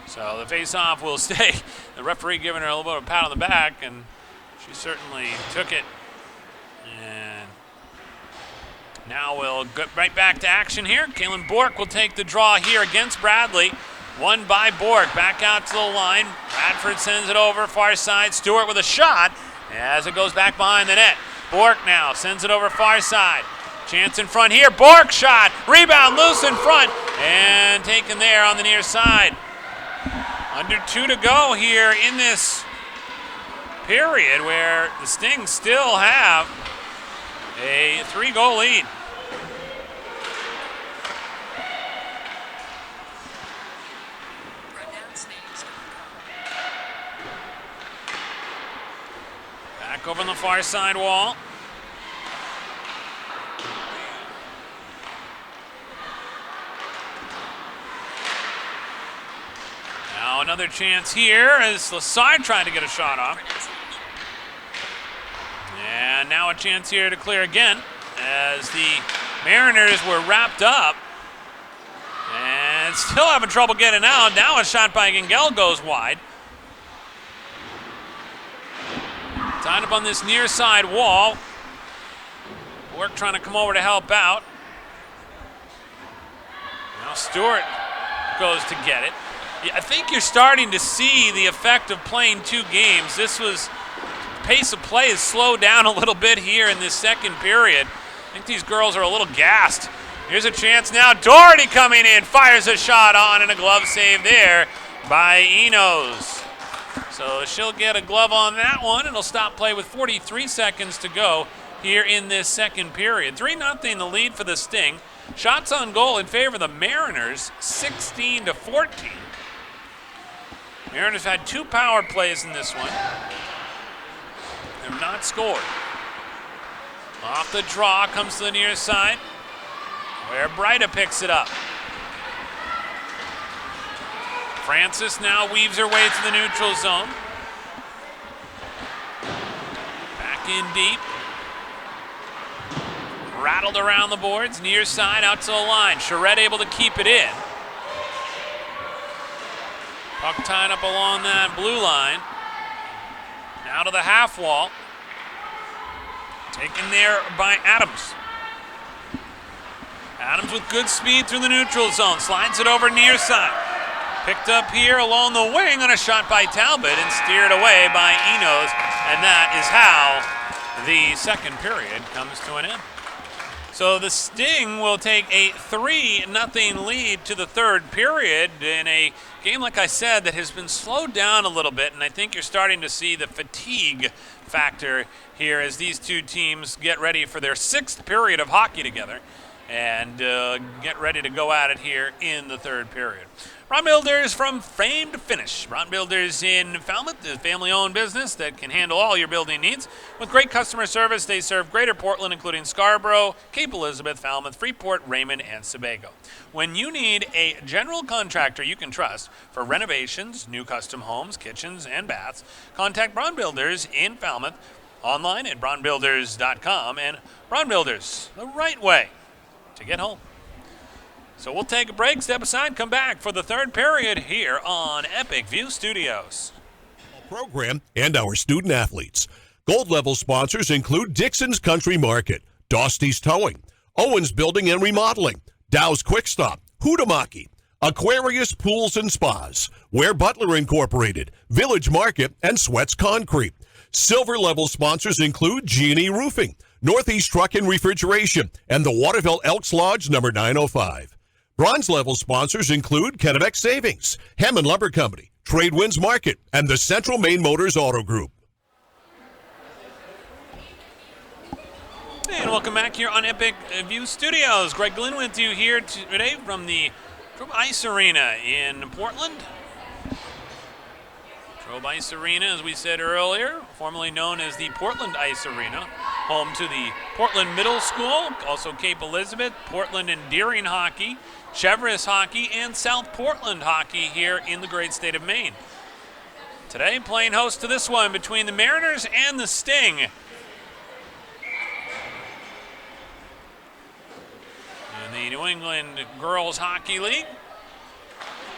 So the face-off will stay. The referee giving her a little bit of a pat on the back, and She certainly took it. And now we'll get right back to action here. Kaylin Bork will take the draw here against Bradley. Won by Bork. Back out to the line. Bradford sends it over far side. Stewart with a shot as it goes back behind the net. Bork now sends it over far side. Chance in front here. Bork shot. Rebound loose in front and taken there on the near side. Under 2 to go here in this period where the Sting still have a 3-goal lead. Back over on the far side wall. Now another chance here as Lassard trying to get a shot off. And now a chance here to clear again as the Mariners were wrapped up and still having trouble getting out. Now a shot by Gengel goes wide. Tied up on this near side wall. Bork trying to come over to help out. Now Stewart goes to get it. I think you're starting to see the effect of playing 2 games. Pace of play has slowed down a little bit here in this second period. I think these girls are a little gassed. Here's a chance now. Doherty coming in, fires a shot on, and a glove save there by Enos. So she'll get a glove on that one. It'll stop play with 43 seconds to go here in this second period. 3-0 the lead for the Sting. Shots on goal in favor of the Mariners, 16-14. Mariners had 2 power plays in this one. They've not scored. Off the draw, comes to the near side, where Breida picks it up. Francis now weaves her way to the neutral zone. Back in deep. Rattled around the boards, near side, out to the line. Charette able to keep it in. Puck tied up along that blue line. Now to the half wall. Taken there by Adams. Adams with good speed through the neutral zone. Slides it over near side. Picked up here along the wing on a shot by Talbot and steered away by Enos. And that is how the second period comes to an end. So the Sting will take a 3-0 lead to the third period in a game, like I said, that has been slowed down a little bit, and I think you're starting to see the fatigue factor here as these two teams get ready for their 6th period of hockey together and get ready to go at it here in the third period. Ron Builders, from frame to finish. Ron Builders in Falmouth, a family-owned business that can handle all your building needs. With great customer service, they serve Greater Portland, including Scarborough, Cape Elizabeth, Falmouth, Freeport, Raymond, and Sebago. When you need a general contractor you can trust for renovations, new custom homes, kitchens, and baths, contact Ron Builders in Falmouth, online at ronbuilders.com, and Ron Builders, the right way to get home. So we'll take a break, step aside, come back for the third period here on Epic View Studios. Program and our student athletes. Gold level sponsors include Dixon's Country Market, Dosty's Towing, Owens Building and Remodeling, Dow's Quick Stop, Hutamaki, Aquarius Pools and Spas, Ware Butler Incorporated, Village Market, and Sweats Concrete. Silver level sponsors include G&E Roofing, Northeast Truck and Refrigeration, and the Waterville Elks Lodge number 905. Bronze level sponsors include Kennebec Savings, Hammond Lumber Company, Tradewinds Market, and the Central Maine Motors Auto Group. And welcome back here on Epic View Studios. Greg Glynn with you here today from the Trobe Ice Arena in Portland. Trobe Ice Arena, as we said earlier, formerly known as the Portland Ice Arena, home to the Portland Middle School, also Cape Elizabeth, Portland and Deering Hockey, Cheverus Hockey, and South Portland Hockey here in the great state of Maine. Today, playing host to this one between the Mariners and the Sting. In the New England Girls Hockey League.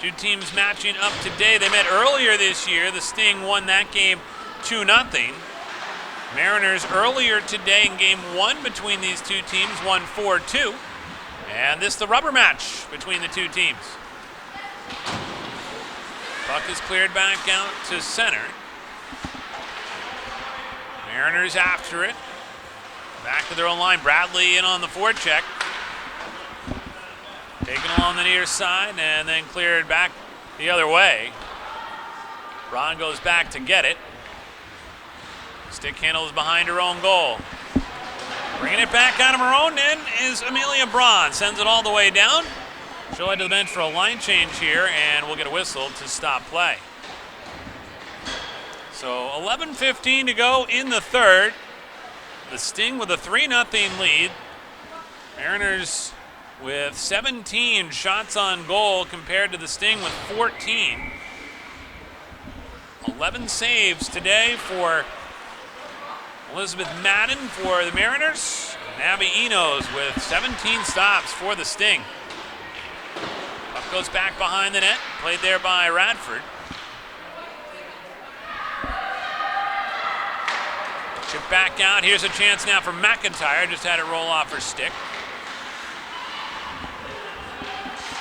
Two teams matching up today. They met earlier this year. The Sting won that game 2-0. Mariners earlier today in game 1 between these two teams won 4-2. And this the rubber match between the two teams. Puck is cleared back out to center. Mariners after it. Back to their own line. Bradley in on the forecheck. Taken along the near side and then cleared back the other way. Braun goes back to get it. Stick handle is behind her own goal. Bringing it back out of her own end is Amelia Braun. Sends it all the way down. She'll head to the bench for a line change here, and we'll get a whistle to stop play. So 11:15 to go in the third. The Sting with a 3-0 lead. Mariners with 17 shots on goal compared to the Sting with 14. 11 saves today for Elizabeth Madden for the Mariners. And Abby Enos with 17 stops for the Sting. Puck goes back behind the net, played there by Radford. Chip back out. Here's a chance now for McIntyre. Just had it roll off her stick.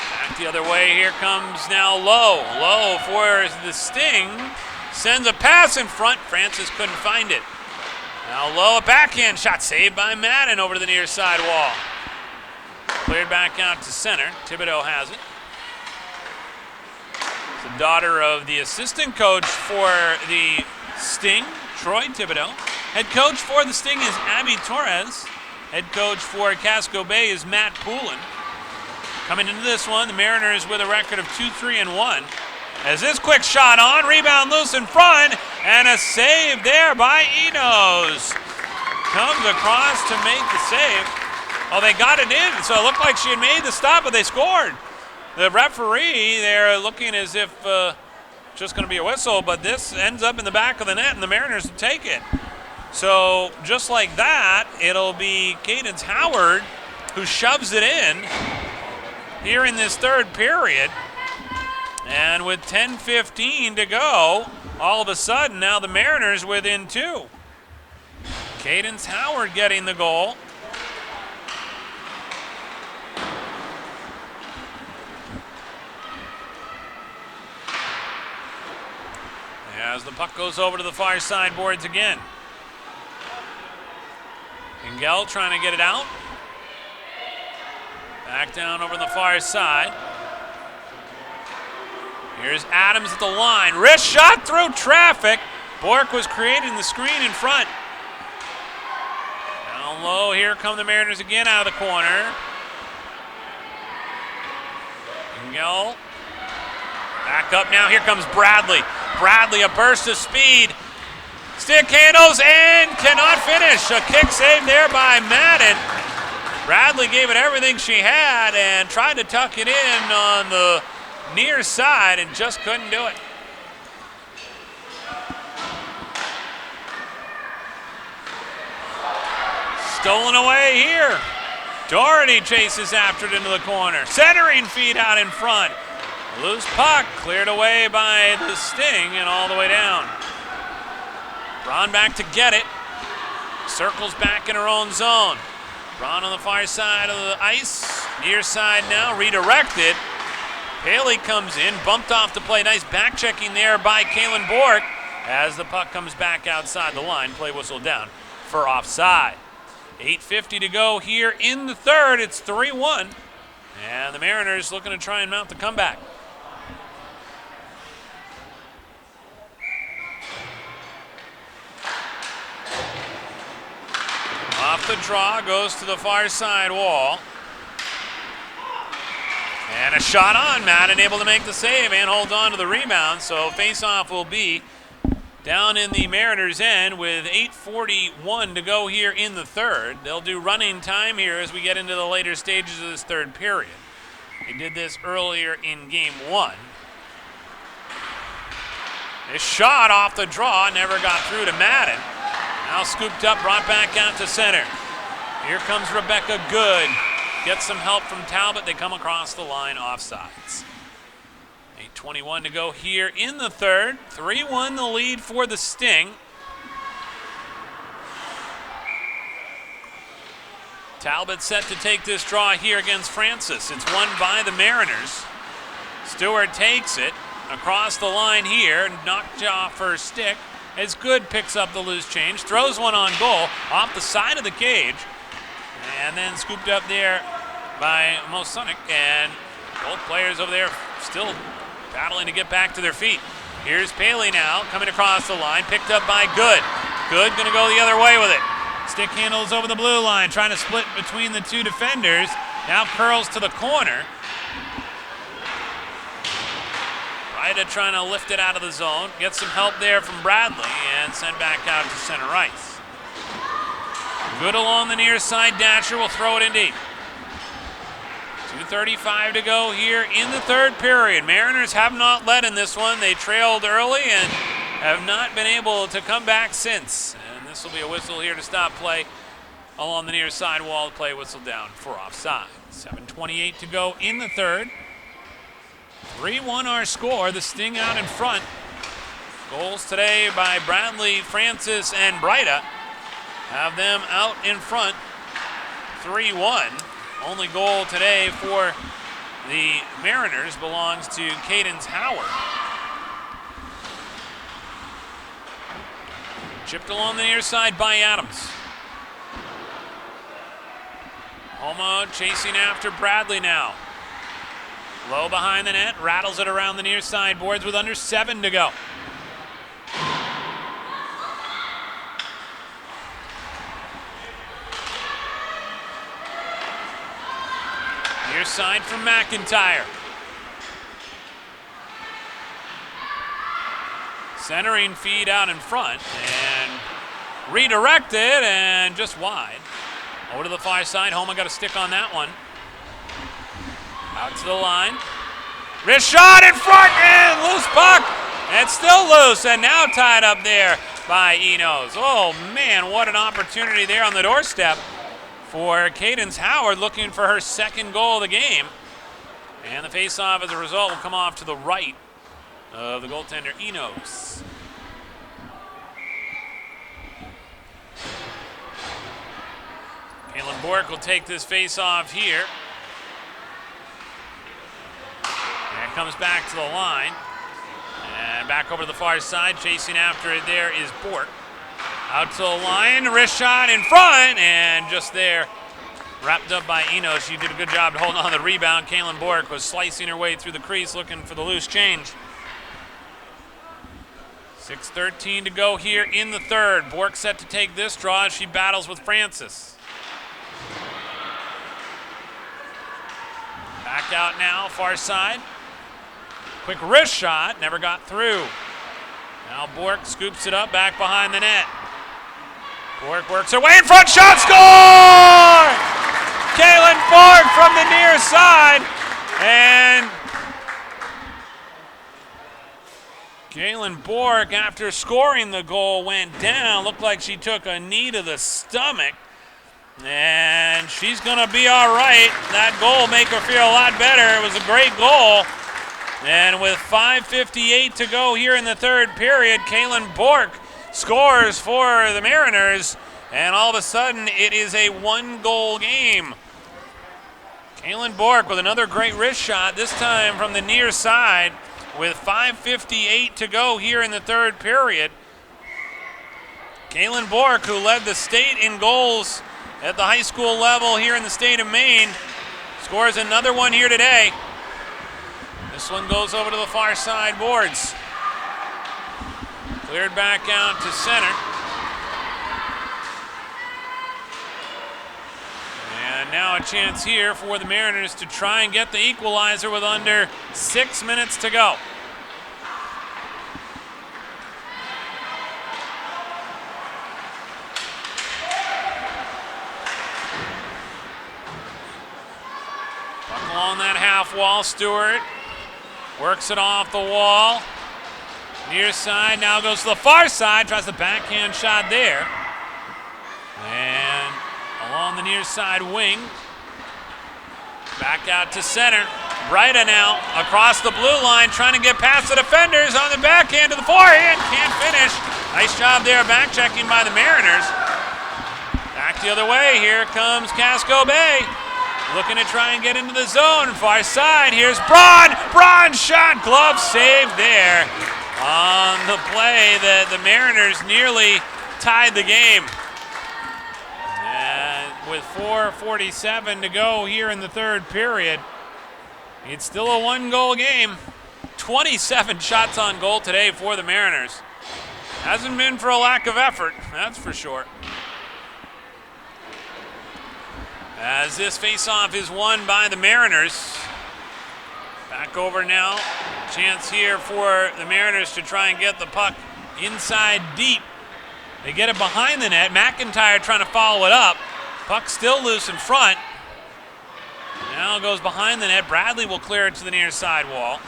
Back the other way. Here comes now Lowe. Lowe for the Sting. Sends a pass in front. Francis couldn't find it. Now Lowe, a backhand shot saved by Madden over to the near side wall. Cleared back out to center. Thibodeau has it. The daughter of the assistant coach for the Sting, Troy Thibodeau. Head coach for the Sting is Abby Torres. Head coach for Casco Bay is Matt Poulin. Coming into this one, the Mariners with a record of 2-3-1. As this quick shot on, rebound loose in front, and a save there by Enos. Comes across to make the save. Oh, they got it in, so it looked like she had made the stop, but they scored. The referee, they're looking as if just going to be a whistle, but this ends up in the back of the net, and the Mariners will take it. So just like that, it'll be Cadence Howard who shoves it in here in this third period. And with 10:15 to go, all of a sudden now the Mariners within 2. Cadence Howard getting the goal. As the puck goes over to the far side boards again. Engel trying to get it out. Back down over the far side. Here's Adams at the line. Wrist shot through traffic. Bork was creating the screen in front. Down low, here come the Mariners again out of the corner. Engel. Back up now, here comes Bradley. Bradley, a burst of speed. Stick handles and cannot finish. A kick save there by Madden. Bradley gave it everything she had and tried to tuck it in on the near side and just couldn't do it. Stolen away here. Doherty chases after it into the corner. Centering feed out in front. Loose puck cleared away by the Sting and all the way down. Braun back to get it. Circles back in her own zone. Braun on the far side of the ice. Near side now, redirected. Haley comes in, bumped off the play. Nice back checking there by Kaylin Bork. As the puck comes back outside the line, play whistle down for offside. 8:50 to go here in the third. It's 3-1. And the Mariners looking to try and mount the comeback. Off the draw, goes to the far side wall. And a shot on. Madden able to make the save and hold on to the rebound. So face-off will be down in the Mariners' end with 8:41 to go here in the third. They'll do running time here as we get into the later stages of this third period. They did this earlier in game 1. This shot off the draw never got through to Madden. Now scooped up, brought back out to center. Here comes Rebecca Good. Gets some help from Talbot. They come across the line offsides. 8:21 to go here in the third. 3-1 the lead for the Sting. Talbot set to take this draw here against Francis. It's won by the Mariners. Stewart takes it across the line here, knocked off her stick. As Good picks up the loose change, throws one on goal off the side of the cage, and then scooped up there by Mosunik, and both players over there still battling to get back to their feet. Here's Paley now, coming across the line, picked up by Good. Good gonna go the other way with it. Stick handles over the blue line, trying to split between the two defenders. Now curls to the corner. Rhode trying to lift it out of the zone. Get some help there from Bradley and sent back out to center ice. Good along the near side. Dasher will throw it in deep. 2:35 to go here in the third period. Mariners have not led in this one. They trailed early and have not been able to come back since. And this will be a whistle here to stop play along the near side wall. Play whistle down for offside. 7:28 to go in the third. 3-1 our score. The Sting out in front. Goals today by Bradley, Francis, and Breida have them out in front 3-1. Only goal today for the Mariners belongs to Cadence Howard. Chipped along the near side by Adams. Homa chasing after Bradley now. Low behind the net, rattles it around the near side boards with under 7 to go. Near side from McIntyre. Centering feed out in front and redirected and just wide. Over to the far side, Homa got a stick on that one. Out to the line. Wrist shot in front and loose puck. And it's still loose and now tied up there by Enos. Oh man, what an opportunity there on the doorstep for Cadence Howard, looking for her second goal of the game. And the face-off as a result will come off to the right of the goaltender Enos. Caitlin Bork will take this face-off here. And comes back to the line. And back over to the far side. Chasing after it there is Bork. Out to the line. Wrist shot in front. And just there, wrapped up by Enos. She did a good job to hold on to the rebound. Caitlin Bork was slicing her way through the crease looking for the loose change. 6:13 to go here in the third. Bork set to take this draw as she battles with Francis. Back out now, far side. Quick wrist shot, never got through. Now Bork scoops it up back behind the net. Bork works her way in front, shot, score! Caitlin Bork from the near side. And Caitlin Bork, after scoring the goal, went down. Looked like she took a knee to the stomach. And she's going to be all right. That goal make her feel a lot better. It was a great goal. And with 5:58 to go here in the third period, Caitlin Bork scores for the Mariners. And all of a sudden, it is a one-goal game. Caitlin Bork with another great wrist shot, this time from the near side, with 5:58 to go here in the third period. Caitlin Bork, who led the state in goals at the high school level here in the state of Maine, scores another one here today. This one goes over to the far side boards. Cleared back out to center. And now a chance here for the Mariners to try and get the equalizer with under 6 minutes to go. Puck along that half wall, Stewart works it off the wall. Near side, now goes to the far side, tries the backhand shot there. And along the near side wing. Back out to center. Breida now across the blue line, trying to get past the defenders on the backhand to the forehand. Can't finish. Nice job there, back checking by the Mariners. Back the other way. Here comes Casco Bay. Looking to try and get into the zone. Far side. Here's Braun. Braun shot. Glove saved there on the play that the Mariners nearly tied the game. And with 4:47 to go here in the third period, it's still a one-goal game. 27 shots on goal today for the Mariners. Hasn't been for a lack of effort, that's for sure. As this face-off is won by the Mariners. Back over now. Chance here for the Mariners to try and get the puck inside deep. They get it behind the net. McIntyre trying to follow it up. Puck still loose in front. Now goes behind the net. Bradley will clear it to the near side wall.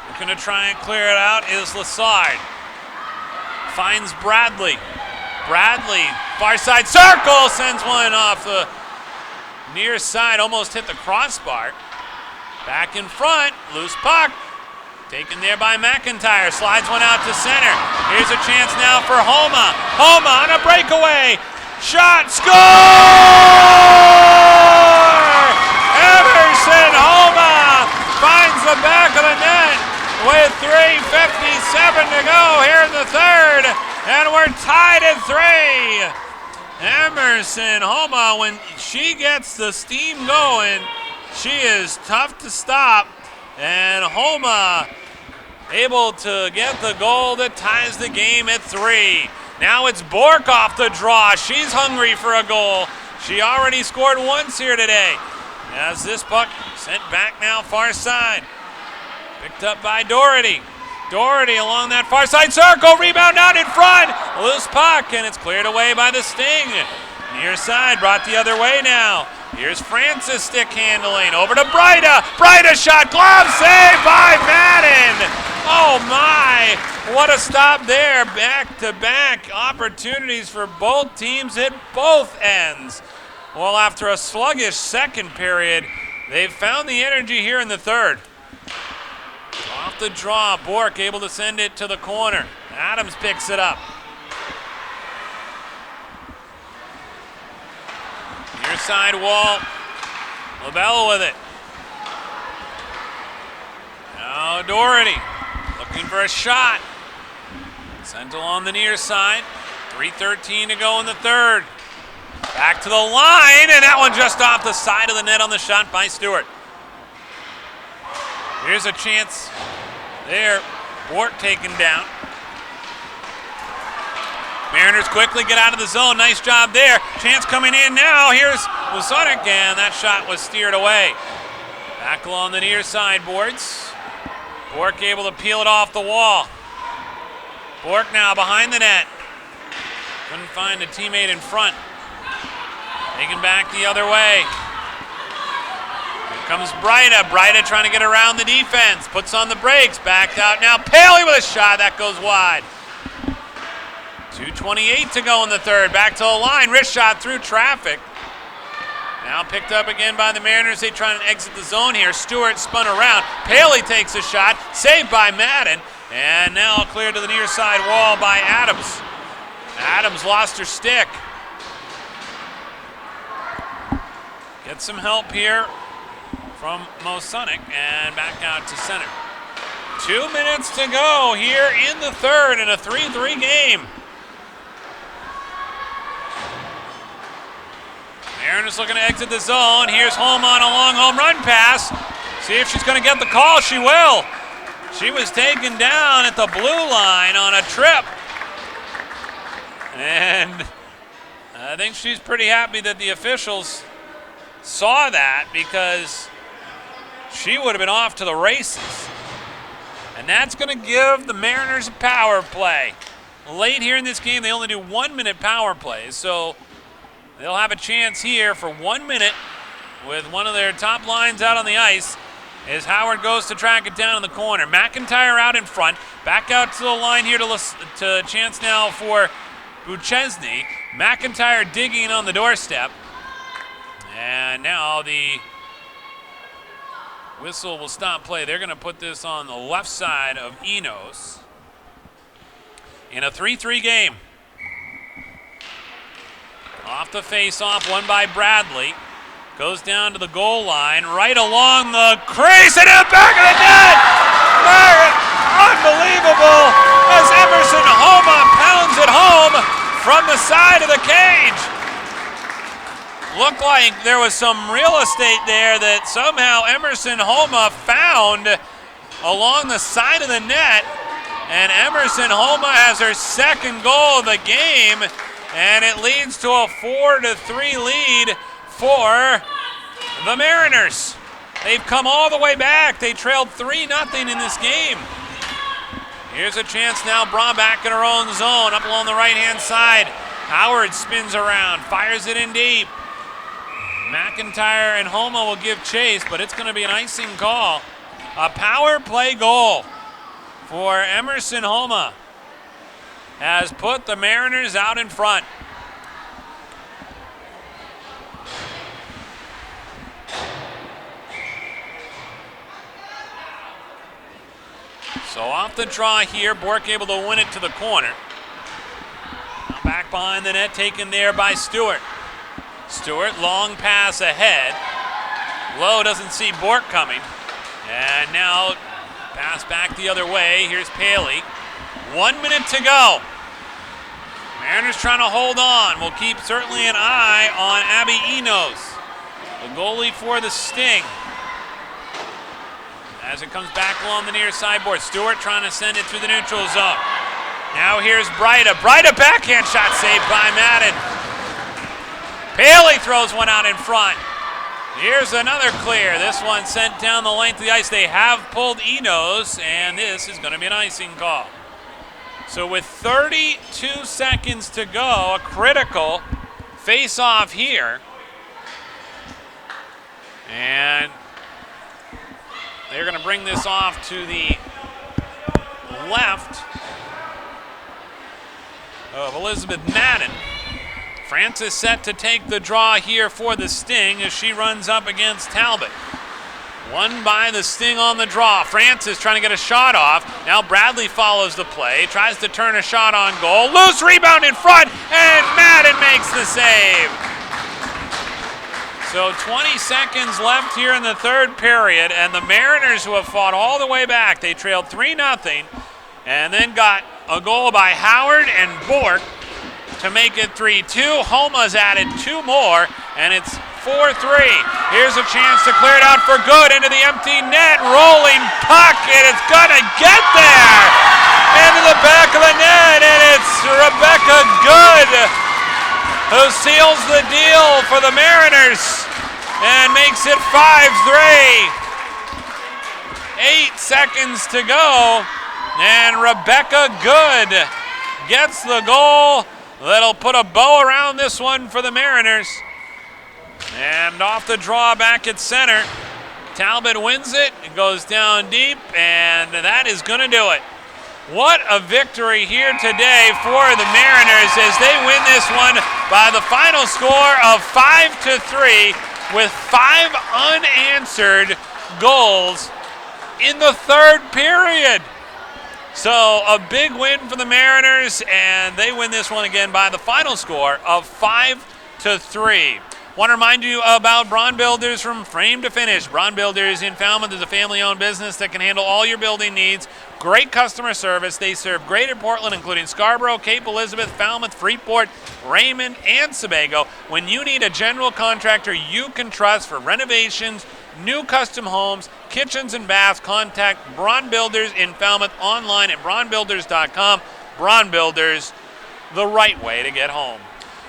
Looking to try and clear it out is Lassard. Finds Bradley. Bradley, far side circle, sends one off the near side, almost hit the crossbar. Back in front, loose puck. Taken there by McIntyre, slides one out to center. Here's a chance now for Homa. Homa on a breakaway. Shot, score! Emerson Homa finds the back of the net with 3:57 to go here in the third, and we're tied at 3. Emerson Homa, when she gets the steam going, she is tough to stop, and Homa able to get the goal that ties the game at 3. Now it's Bork off the draw. She's hungry for a goal. She already scored once here today. As this puck sent back now far side. Picked up by Doherty. Doherty along that far side circle. Rebound out in front. Loose puck, and it's cleared away by the Sting. Near side brought the other way now. Here's Francis stick handling. Over to Breida. Breida shot. Glove save by Madden. Oh my. What a stop there. Back-to-back opportunities for both teams at both ends. Well, after a sluggish second period, they've found the energy here in the third. Off the draw, Bork able to send it to the corner. Adams picks it up. Near side wall, LaBelle with it. Now Doherty looking for a shot. Sent along the near side. 3:13 to go in the third. Back to the line, and that one just off the side of the net on the shot by Stewart. Here's a chance there. Bork taken down. Mariners quickly get out of the zone. Nice job there. Chance coming in now. Here's Wasonic, and that shot was steered away. Back along the near side boards. Bork able to peel it off the wall. Bork now behind the net. Couldn't find a teammate in front. Taken back the other way. Here comes Breida. Breida trying to get around the defense. Puts on the brakes. Backed out now. Paley with a shot. That goes wide. 2:28 to go in the third. Back to the line. Wrist shot through traffic. Now picked up again by the Mariners. They try and exit the zone here. Stewart spun around. Paley takes a shot. Saved by Madden. And now cleared to the near side wall by Adams. Adams lost her stick. Get some help here from Mosonic and back out to center. 2 minutes to go here in the third in a 3-3 game. Mariners looking to exit the zone. Here's Holm on a long home run pass. See if she's going to get the call. She will. She was taken down at the blue line on a trip. And I think she's pretty happy that the officials saw that, because she would have been off to the races. And that's going to give the Mariners a power play. Late here in this game, they only do 1 minute power plays, so they'll have a chance here for 1 minute with one of their top lines out on the ice as Howard goes to track it down in the corner. McIntyre out in front. Back out to the line here to chance now for Buchesny. McIntyre digging on the doorstep. And now the whistle will stop play. They're going to put this on the left side of Enos. in a 3-3 game. Off the face-off, won by Bradley. Goes down to the goal line, right along the crease, and in the back of the net! Unbelievable as Emerson Homa pounds it home from the side of the cage. Looked like there was some real estate there that somehow Emerson Homa found along the side of the net, and Emerson Homa has her second goal of the game, and it leads to a 4-3 lead for the Mariners. They've come all the way back. They trailed 3-0 in this game. Here's a chance now. Braun back in her own zone, up along the right-hand side. Howard spins around, fires it in deep. McIntyre and Homa will give chase, but it's going to be an icing call. A power play goal for Emerson Homa has put the Mariners out in front. So off the draw here, Bork able to win it to the corner. Now back behind the net, taken there by Stewart. Stewart, long pass ahead. Lowe doesn't see Bork coming. And now pass back the other way. Here's Paley. 1 minute to go. Mariners trying to hold on. We'll keep certainly an eye on Abby Enos, the goalie for the Sting. As it comes back along the near sideboard, Stewart trying to send it through the neutral zone. Now here's Breida. Breida backhand shot saved by Madden. Paley throws one out in front. Here's another clear. This one sent down the length of the ice. They have pulled Enos, and this is going to be an icing call. So with 32 seconds to go, a critical face-off here. And they're going to bring this off to the left of Elizabeth Madden. Francis set to take the draw here for the Sting as she runs up against Talbot. Won by the Sting on the draw. Francis trying to get a shot off. Now Bradley follows the play, tries to turn a shot on goal. Loose rebound in front, and Madden makes the save. So 20 seconds left here in the third period, and the Mariners, who have fought all the way back, they trailed 3-0, and then got a goal by Howard and Bork to make it 3-2. Homa's added 2 more, and it's 4-3. Here's a chance to clear it out for good into the empty net. Rolling puck, and it's gonna get there into the back of the net, and it's Rebecca Good who seals the deal for the Mariners and makes it 5-3. 8 seconds to go, and Rebecca Good gets the goal that'll put a bow around this one for the Mariners. And off the draw back at center, Talbot wins it. It goes down deep, and that is going to do it. What a victory here today for the Mariners as they win this one by the final score of 5-3 with 5 unanswered goals in the third period. So a big win for the Mariners, and they win this one again by the final score of 5-3. Want to remind you about Braun Builders from frame to finish. Braun Builders in Falmouth is a family-owned business that can handle all your building needs. Great customer service. They serve Greater Portland, including Scarborough, Cape Elizabeth, Falmouth, Freeport, Raymond, and Sebago. When you need a general contractor you can trust for renovations, new custom homes, kitchens, and baths, contact Braun Builders in Falmouth online at braunbuilders.com. Braun Builders, the right way to get home.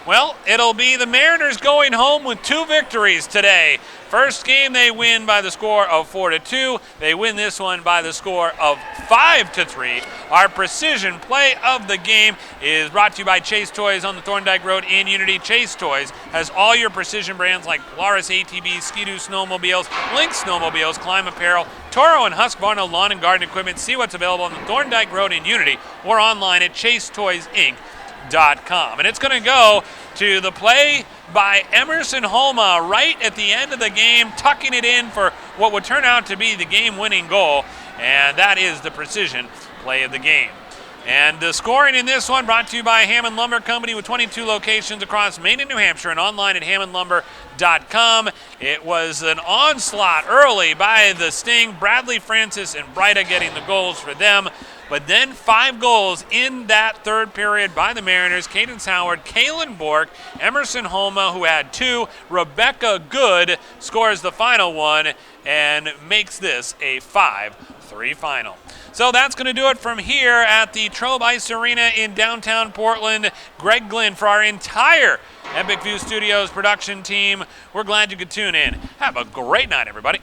Well, it'll be the Mariners going home with 2 victories today. First game they win by the score of 4-2. They win this one by the score of 5-3. Our precision play of the game is brought to you by Chase Toys on the Thorndike Road in Unity. Chase Toys has all your precision brands like Polaris ATVs, Ski-Doo snowmobiles, Lynx snowmobiles, Climb apparel, Toro and Husqvarna lawn and garden equipment. See what's available on the Thorndike Road in Unity or online at ChaseToysInc.com. And it's going to go to the play by Emerson Homa right at the end of the game, tucking it in for what would turn out to be the game-winning goal, and that is the precision play of the game. And the scoring in this one brought to you by Hammond Lumber Company with 22 locations across Maine and New Hampshire and online at hammondlumber.com. It was an onslaught early by the Sting, Bradley Francis and Bryda getting the goals for them. But then 5 goals in that third period by the Mariners. Cadence Howard, Kaylin Bork, Emerson Holma, who had 2, Rebecca Good scores the final one and makes this a 5-3 final. So that's going to do it from here at the Trobe Ice Arena in downtown Portland. Greg Glynn for our entire Epic View Studios production team. We're glad you could tune in. Have a great night, everybody.